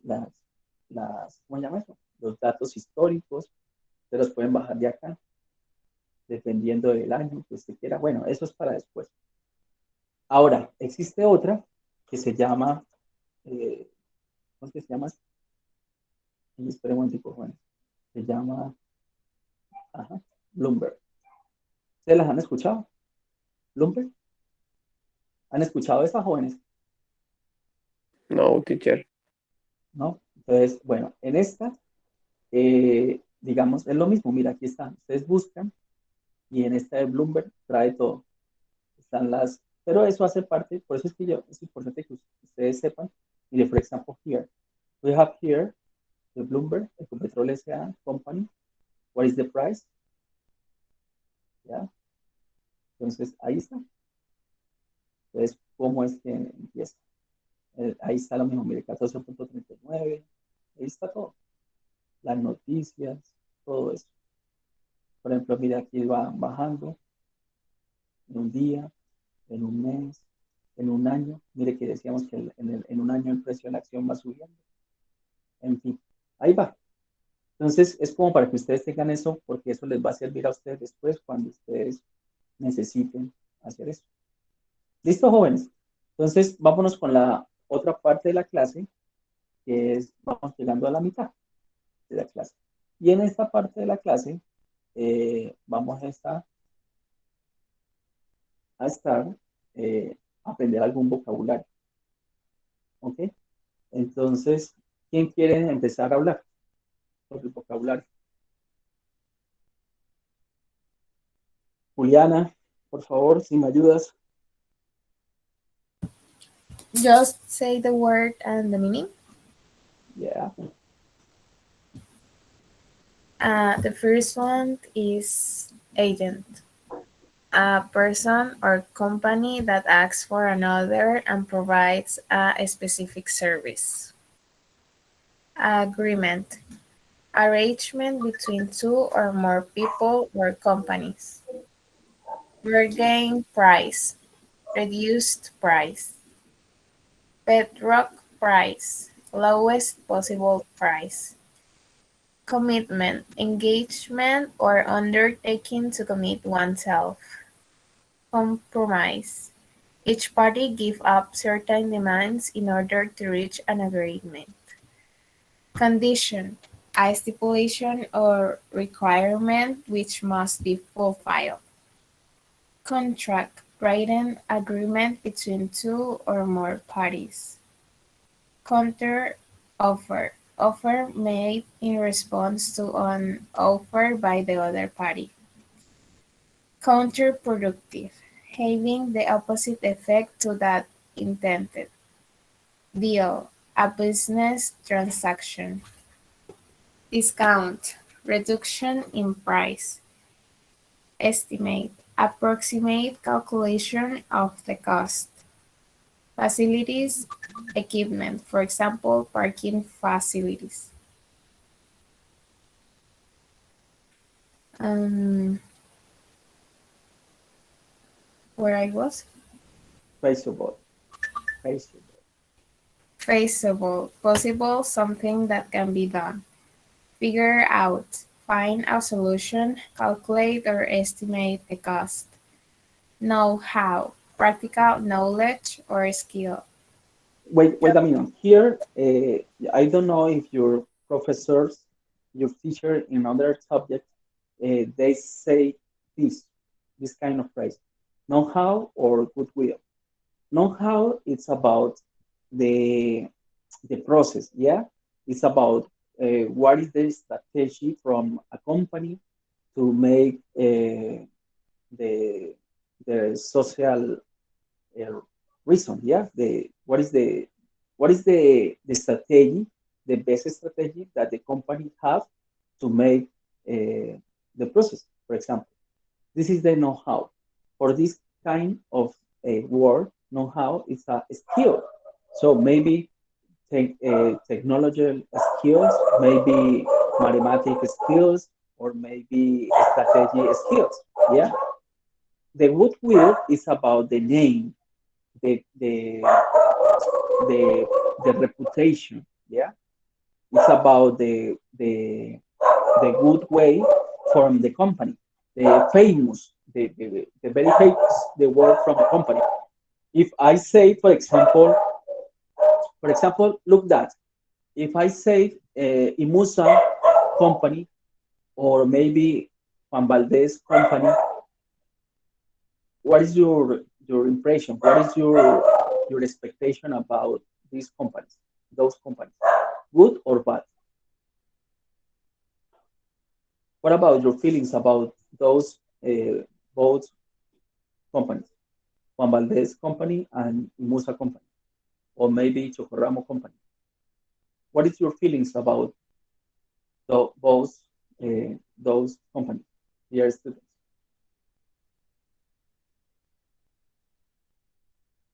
Speaker 1: ¿cómo se llama eso? Los datos históricos. Ustedes los pueden bajar de acá, dependiendo del año que usted quiera. Bueno, eso es para después. Ahora, existe otra que se llama, ¿cómo es que se llama? Espera un momentico, bueno. Se llama, Bloomberg. ¿Ustedes las han escuchado? ¿Bloomberg? ¿Han escuchado de estas jóvenes?
Speaker 4: No, teacher.
Speaker 1: ¿No? Entonces, bueno, en esta, digamos, es lo mismo. Mira, aquí están. Ustedes buscan y en esta de Bloomberg trae todo. Están pero eso hace parte, por eso es que es importante que ustedes sepan. Mire, for example, here, we have here the Bloomberg, Ecopetrol S.A. Company. What is the price? ¿Ya? Entonces, ahí está. Entonces, ¿cómo es que empieza? Ahí está lo mismo, mire, 14.39. Ahí está todo. Las noticias, todo eso. Por ejemplo, mira, aquí va bajando en un día, en un mes, en un año. Mire que decíamos que en un año el precio de la acción va subiendo. En fin, ahí va. Entonces, es como para que ustedes tengan eso, porque eso les va a servir a ustedes después cuando ustedes necesiten hacer eso. ¿Listo, jóvenes? Entonces, vámonos con la otra parte de la clase, que es, vamos llegando a la mitad de la clase. Y en esta parte de la clase, vamos a estar, aprender algún vocabulario. ¿Ok? Entonces, ¿quién quiere empezar a hablar sobre el vocabulario? Juliana, Por favor, si me ayudas.
Speaker 3: Just say the word and the meaning.
Speaker 1: Yeah.
Speaker 3: The first one is agent, a person or company that acts for another and provides a specific service. Agreement, arrangement between two or more people or companies. Bargain price, reduced price. Bedrock price, lowest possible price. Commitment, engagement or undertaking to commit oneself. Compromise, each party give up certain demands in order to reach an agreement. Condition, a stipulation or requirement which must be fulfilled. Contract, written agreement between two or more parties. Counter offer, offer made in response to an offer by the other party. Counterproductive, having the opposite effect to that intended. Deal, a business transaction. Discount, reduction in price. Estimate, approximate calculation of the cost. Facilities, equipment, for example, parking facilities. Um, where I was?
Speaker 1: Feasible. Feasible.
Speaker 3: Feasible, possible, something that can be done. Figure out, find a solution, calculate or estimate the cost. Know-how, practical knowledge or skill.
Speaker 1: Wait a minute. Here, I don't know if your professors, your teacher in other subjects, they say this kind of phrase, know-how or goodwill. Know-how, it's about the the process, yeah? It's about what is the strategy from a company to make the social uh, reason, yeah? The strategy, the best strategy that the company have to make the process, for example. This is the know-how. For this kind of work, know-how is a skill. So maybe technology skills, maybe mathematical skills, or maybe strategy skills. Yeah. The goodwill is about the name, the the the, the reputation. Yeah. It's about the good way from the company, the famous, the very famous, the word from the company. If I say, look that. If I say Imusa company or maybe Juan Valdez company, what is your impression? What is your expectation about these companies, those companies, good or bad? What about your feelings about those both companies, Juan Valdez company and Musa company, or maybe Chocorramo company? What is your feelings about both those companies, dear students?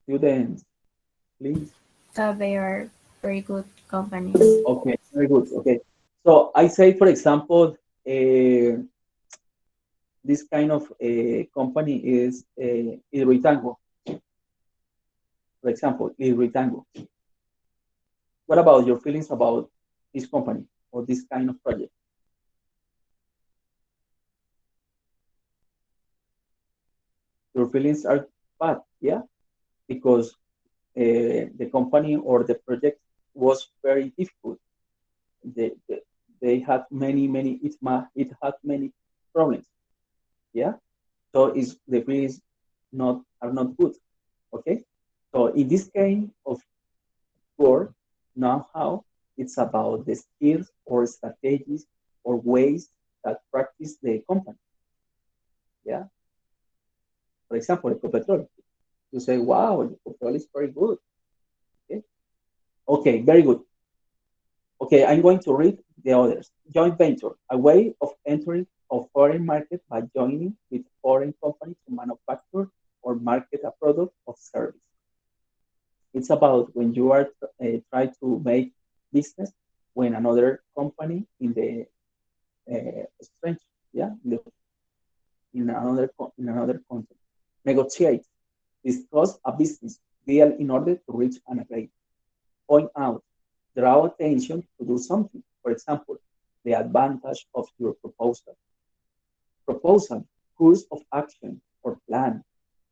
Speaker 1: Students, please.
Speaker 3: That they are very good companies.
Speaker 1: Okay, very good. Okay, so I say, for example, this kind of company is Hidroitango, for example, Hidroitango. What about your feelings about this company or this kind of project? Your feelings are bad, yeah, because the company or the project was very difficult. They, they, they had it had many problems, yeah. So is the feelings not are not good, okay. So in this kind of work, know how it's about the skills or strategies or ways that practice the company, yeah. For example, Ecopetrol. You say, wow, Ecopetrol is very good. Okay, okay, very good. Okay, I'm going to read the others. Joint venture, a way of entering a foreign market by joining with foreign company to manufacture or market a product or service. It's about when you are trying to make business when another company in the strange, yeah, in another country. Negotiate, discuss a business deal in order to reach an agreement. Point out, draw attention to do something. For example, the advantage of your proposal. Proposal, course of action or plan.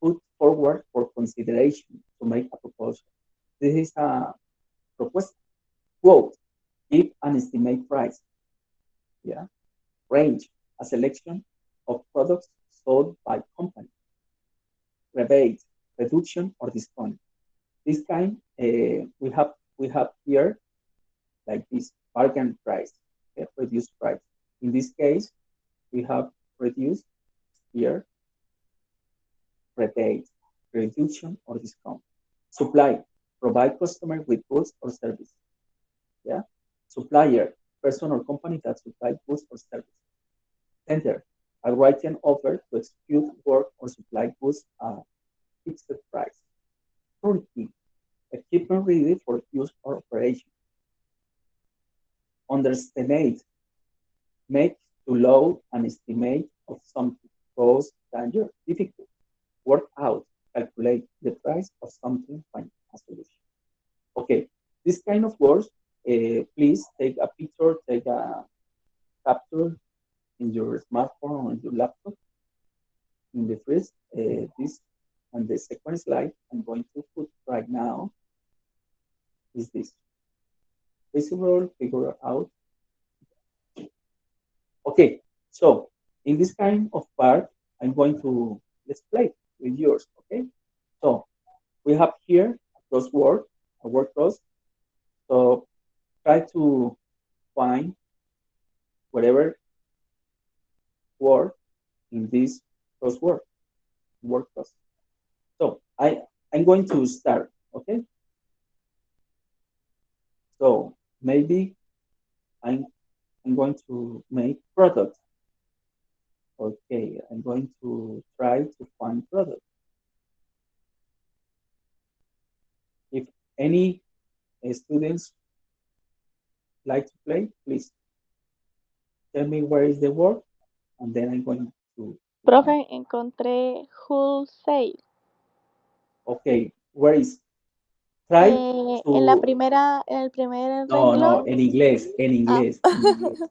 Speaker 1: Put forward for consideration to make a proposal. This is a proposal. Quote, give an estimate price. Yeah. Range, a selection of products sold by company. Rebate, reduction or discount. This kind we have here like this bargain price, okay, reduced price. In this case, we have reduced here rebate, reduction or discount. Supply, provide customer with goods or service. Yeah. Supplier, person or company that supply goods or service. Tender, a written offer to execute work or supply goods at fixed price. Turnkey, equipment ready for use or operation. Underestimate, make to low an estimate of something, cost, danger, difficult. Work out, calculate the price of something, find a solution. Okay, this kind of words, please take a picture, take a capture in your smartphone or in your laptop. In the first, this and the second slide I'm going to put right now is this. Visible, figure out. Okay, so in this kind of part, I'm going to let's play with yours. Okay, so we have here a crossword, a word cross. So try to find whatever word in this crossword, word cross. So I'm going to start. Okay, so maybe I'm going to make product. Okay, I'm going to try to find product. If any students like to play, please tell me where is the word, and then I'm going to find.
Speaker 6: Profe, encontré wholesale.
Speaker 1: Okay, where is? Try
Speaker 6: En la
Speaker 1: to,
Speaker 6: primera, en el primer
Speaker 1: no,
Speaker 6: renglón.
Speaker 1: no, en inglés, en
Speaker 6: Ah.
Speaker 1: inglés, en inglés.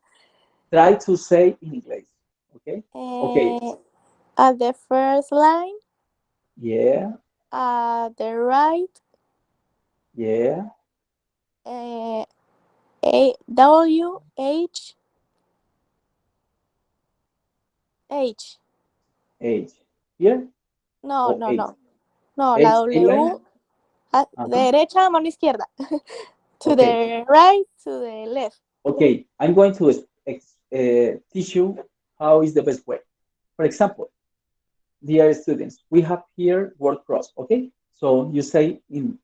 Speaker 1: Try to say in inglés. Okay, okay,
Speaker 6: At the first line,
Speaker 1: yeah,
Speaker 6: at the right,
Speaker 1: yeah,
Speaker 6: A W H H.
Speaker 1: H. Here
Speaker 6: No,
Speaker 1: or
Speaker 6: no,
Speaker 1: H?
Speaker 6: no. No, la
Speaker 1: H, A line?
Speaker 6: W de
Speaker 1: Uh-huh.
Speaker 6: derecha a mano izquierda. To
Speaker 1: Okay,
Speaker 6: the right, to the left.
Speaker 1: okay, I'm going to teach you how is the best way. For example, dear students, we have here word cross, okay? So you say in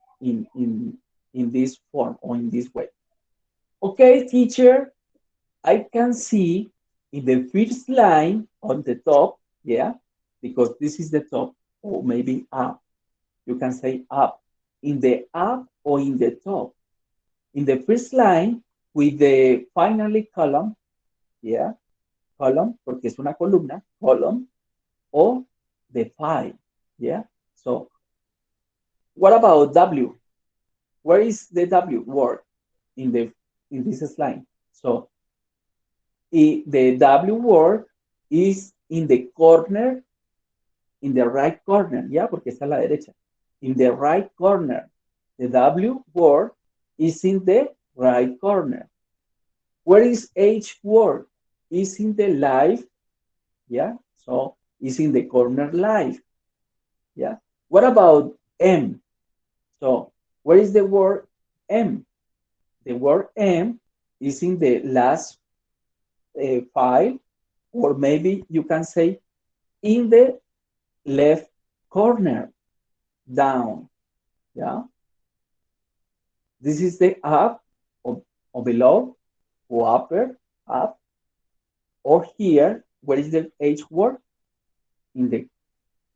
Speaker 1: this form or in this way. Okay, teacher, I can see in the first line on the top, yeah, because this is the top, or maybe up. You can say up. In the up or in the top. In the first line, with the finally column, yeah, column, porque es una columna, column, or the file, yeah. So what about W? Where is the W word in the in this slide? So the W word is in the corner, in the right corner, yeah, porque está a la derecha. In the right corner. The W word is in the right corner. Where is H word? Is in the live, yeah. So it's in the corner live, yeah. What about M? So where is the word M? The word M is in the last file, or maybe you can say in the left corner, down. Yeah, this is the up or below or upper, up, or here. Where is the H word? In the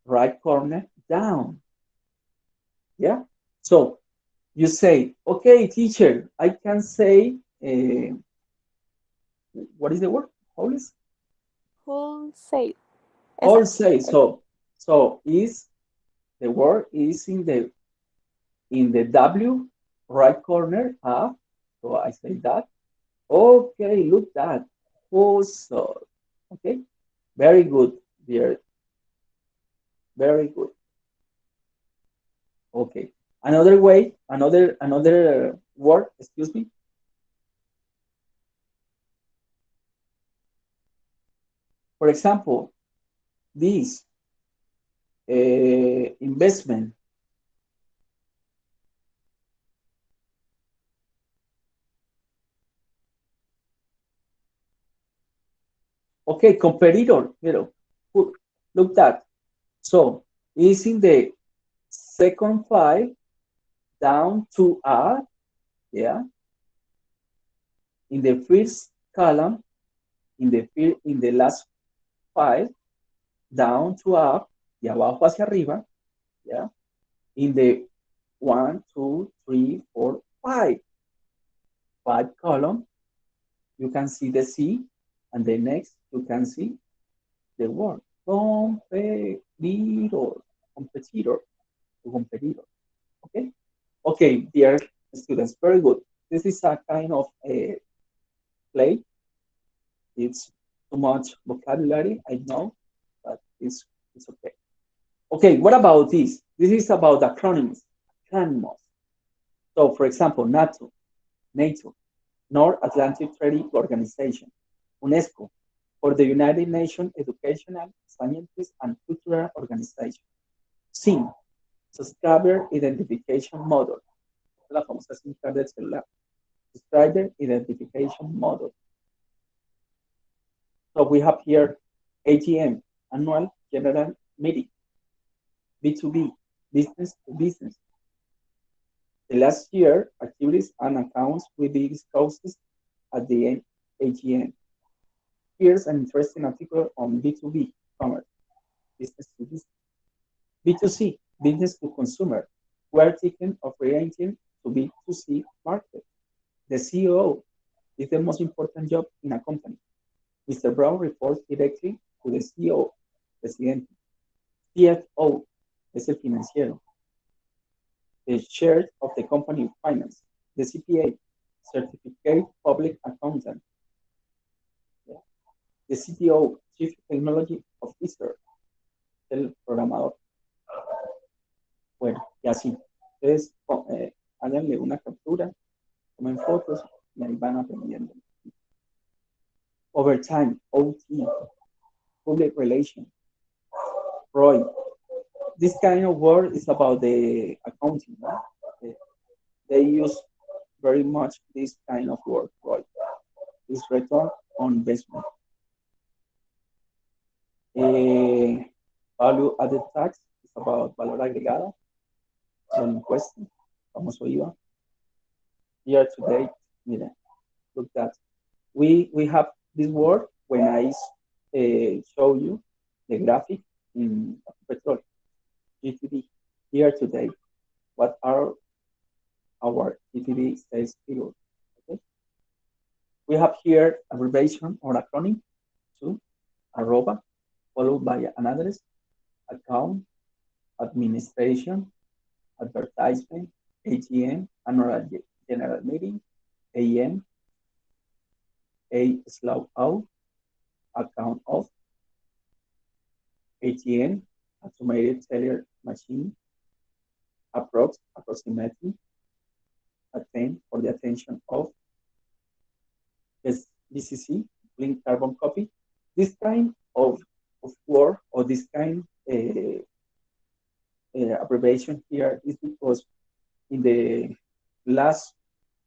Speaker 1: right corner, down. Yeah. So you say, okay, teacher, I can say, what is the word? Wholesale.
Speaker 6: Wholesale. Exacto.
Speaker 1: Wholesale. So is the word is in the W right corner up. So I say that. Okay, look that. Wholesale. Okay, very good, dear. Very good. Okay. Another way, another word. Excuse me. For example, this investment. Okay, competitor. Look that. So it's in the second file down to R. Yeah. In the first column, in the last file, down to up, de abajo hacia arriba, yeah, in the 1, 2, 3, 4, 5 column, you can see the C, and the next you can see the word competitor, competitor, competitor. Okay, okay, dear students, very good. This is a kind of a play. It's too much vocabulary, I know, but it's okay. Okay, what about this? This is about acronyms. Acronyms. So, for example, NATO, North Atlantic Treaty Organization, UNESCO, for the United Nations Educational, Scientific, and Cultural Organization. SIM, Subscriber Identification Model, la famosa SIM card del celular. Subscriber Identification Model. So we have here AGM, Annual General Meeting, B2B, Business to Business. The last year, activities and accounts will be discussed at the AGM. Here's an interesting article on B2B, commerce, business to business. B2C, business to consumer. We are thinking of orienting to B2C market. The CEO is the most important job in a company. Mr. Brown reports directly to the CEO, presidente. CFO es el financiero. The chair of the company finance. The CPA, certificate public accountant. The CTO, Chief Technology Officer, el programador. Bueno, y así. Ustedes háganle una captura, tomen fotos y ahí van aprendiendo. Overtime, OT, public relations, ROI. This kind of word is about the accounting. No? They use very much this kind of word, ROI. It's return on investment. Value added tax is about valor agregado, el impuesto, famoso IVA. Year to date, mira, look that. We have this word when I show you the graphic in petrol, GTD, year to date. What are our GTD sales figures? Okay. We have here abbreviation or acronym to arroba, followed by an address, account, administration, advertisement, AGM, annual general meeting, AM, a slow out, account of, ATM, automated teller machine, approximately, attend for the attention of, BCC, blink carbon copy. This kind of word or this kind abbreviation here is because in the last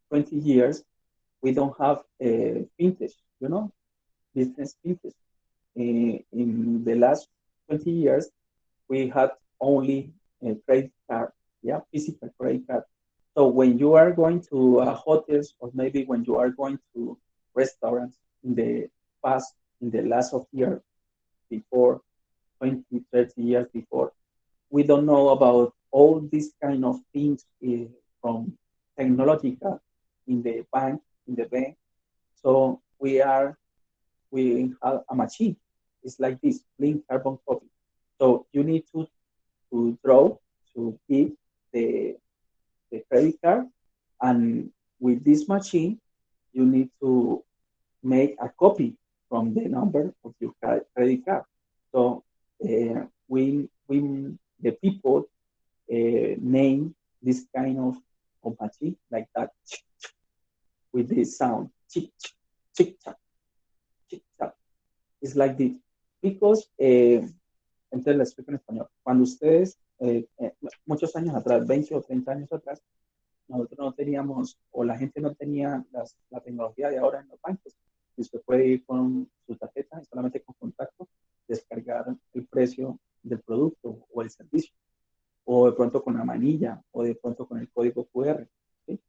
Speaker 1: 20 years, we don't have vintage, business vintage. In the last 20 years, we had only credit card, yeah, physical credit card. So when you are going to hotels, or maybe when you are going to restaurants in the last of year before 20, 30 years before, we don't know about all these kind of things from technological in the bank. So we have a machine. It's like this, blink carbon copy. So you need to draw, to give the, the credit card, and with this machine, you need to make a copy from the number of your credit card. So we the people name this kind of machine like that with this sound, chick, chick, chick, chick. It's like this because entonces le explico en español. Cuando ustedes, muchos años atrás, 20 o 30 años atrás, nosotros no teníamos, o la gente no tenía la tecnología de ahora en los bancos. Y usted puede ir con su tarjeta y solamente con contacto descargar el precio del producto o el servicio, o de pronto con la manilla, o de pronto con el código QR. ¿Sí?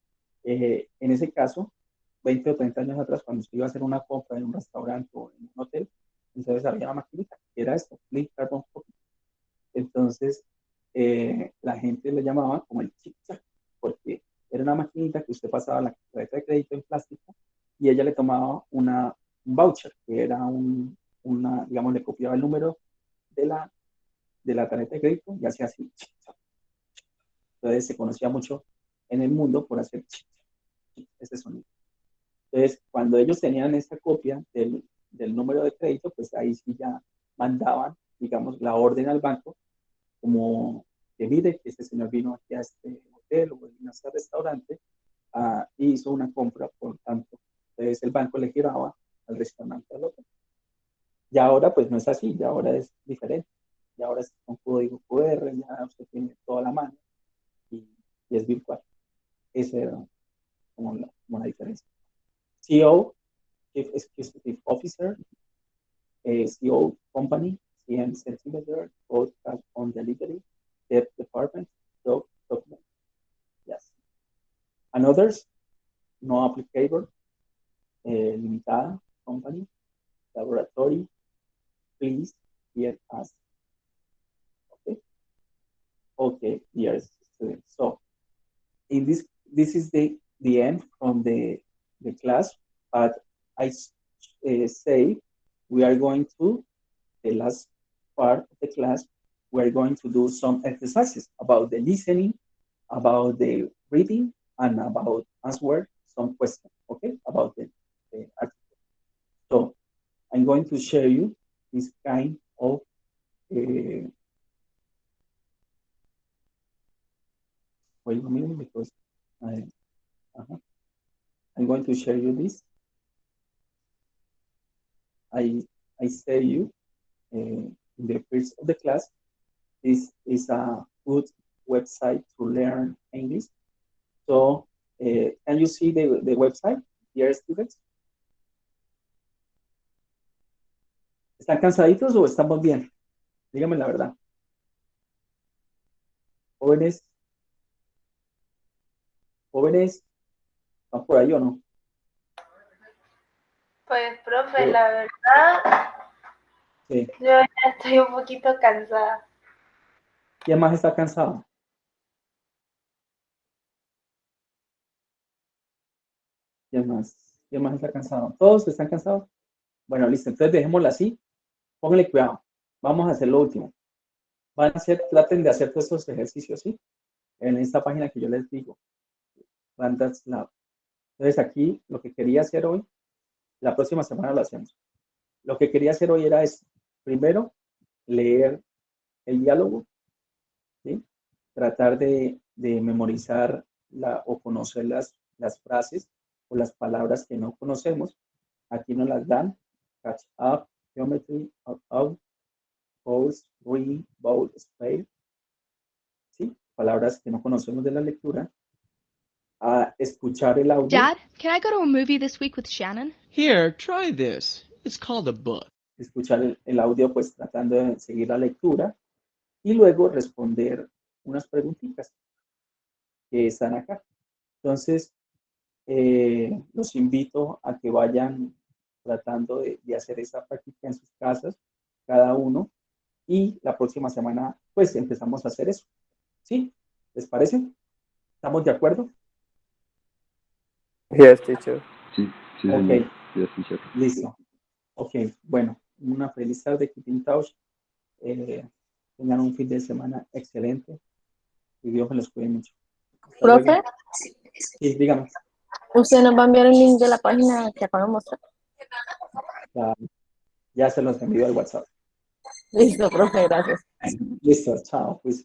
Speaker 1: En ese caso, 20 o 30 años atrás, cuando usted iba a hacer una compra en un restaurante o en un hotel, entonces había una maquinita, que era esto, Click Carbon Copy. Entonces, la gente le llamaba como el chic-chac, porque era una maquinita que usted pasaba la tarjeta de crédito en plástico y ella le tomaba un voucher, que era digamos, le copiaba el número de la tarjeta de crédito y hacía así. Entonces se conocía mucho en el mundo por hacer ese sonido. Entonces, cuando ellos tenían esta copia del número de crédito, pues ahí sí ya mandaban, digamos, la orden al banco, como que mire que este señor vino aquí a este hotel o vino a este restaurante y hizo una compra, por tanto. Entonces el banco le giraba al restaurante al otro. Y ahora pues no es así, ya ahora es diferente. Y ahora es con código QR, ya usted tiene toda la mano y es virtual. Esa era como la diferencia. CEO, Chief Executive Officer, CEO Company, CM Centimeter, Code Cash on Delivery, Debt Department, Document. Yes. And others, no applicable, limitada company, laboratory, please hear us. Okay. Okay, dear students. So in this is the end from the class, but I say we are going to the last part of the class. We are going to do some exercises about the listening, about the reading, and about answer some questions, okay, about the article. So I'm going to share you this kind of wait a minute because I'm going to share you this. I say you in the first of the class. This is a good website to learn English. So can you see the website, dear students? ¿Están cansaditos o estamos bien? Díganme la verdad. Jóvenes, ¿están por ahí o no?
Speaker 6: Pues, profe, la verdad,
Speaker 1: Sí.
Speaker 6: yo ya estoy un poquito cansada.
Speaker 1: ¿Quién más está cansado? ¿Quién más está cansado? ¿Todos están cansados? Bueno, listo, entonces dejémoslo así. Pónganle cuidado. Vamos a hacer lo último. Traten de hacer todos estos ejercicios, ¿sí? En esta página que yo les digo. Randas Lab. Entonces aquí lo que quería hacer hoy, la próxima semana lo hacemos. Lo que quería hacer hoy era esto. Primero, leer el diálogo, ¿sí? Tratar de memorizar o conocer las frases o las palabras que no conocemos. Aquí nos las dan. Catch up, geometry, out, pause, read, bold, spell. ¿Sí? Palabras que no conocemos de la lectura. A escuchar el audio.
Speaker 7: Dad, can I go to a movie this week with Shannon?
Speaker 8: Here, try this. It's called a book.
Speaker 1: Escuchar el audio, pues tratando de seguir la lectura. y luego responder unas preguntitas que están acá. Entonces, los invito a que vayan tratando de hacer esa práctica en sus casas, cada uno, y la próxima semana, pues empezamos a hacer eso. ¿Sí? ¿Les parece? ¿Estamos de acuerdo?
Speaker 4: Yes, teacher.
Speaker 8: Sí, sí,
Speaker 1: Ok,
Speaker 8: señor. Yes, teacher.
Speaker 1: listo. Ok, bueno, una feliz tarde, Keeping Touch. Tengan un fin de semana excelente y Dios me los cuide mucho. Hasta luego.
Speaker 9: Profe,
Speaker 1: Sí, dígame.
Speaker 9: usted nos va a enviar el link de la página que acabo de mostrar.
Speaker 1: Ya se los envío al WhatsApp.
Speaker 9: Listo, profe, gracias.
Speaker 1: Listo, chao. Pues,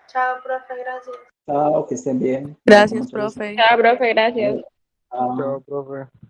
Speaker 6: Chao, profe, gracias.
Speaker 1: chao, que estén bien.
Speaker 9: Gracias,
Speaker 1: Mucho gusto.
Speaker 9: profe.
Speaker 3: Chao, profe, gracias.
Speaker 1: Chao.
Speaker 4: Chao, profe.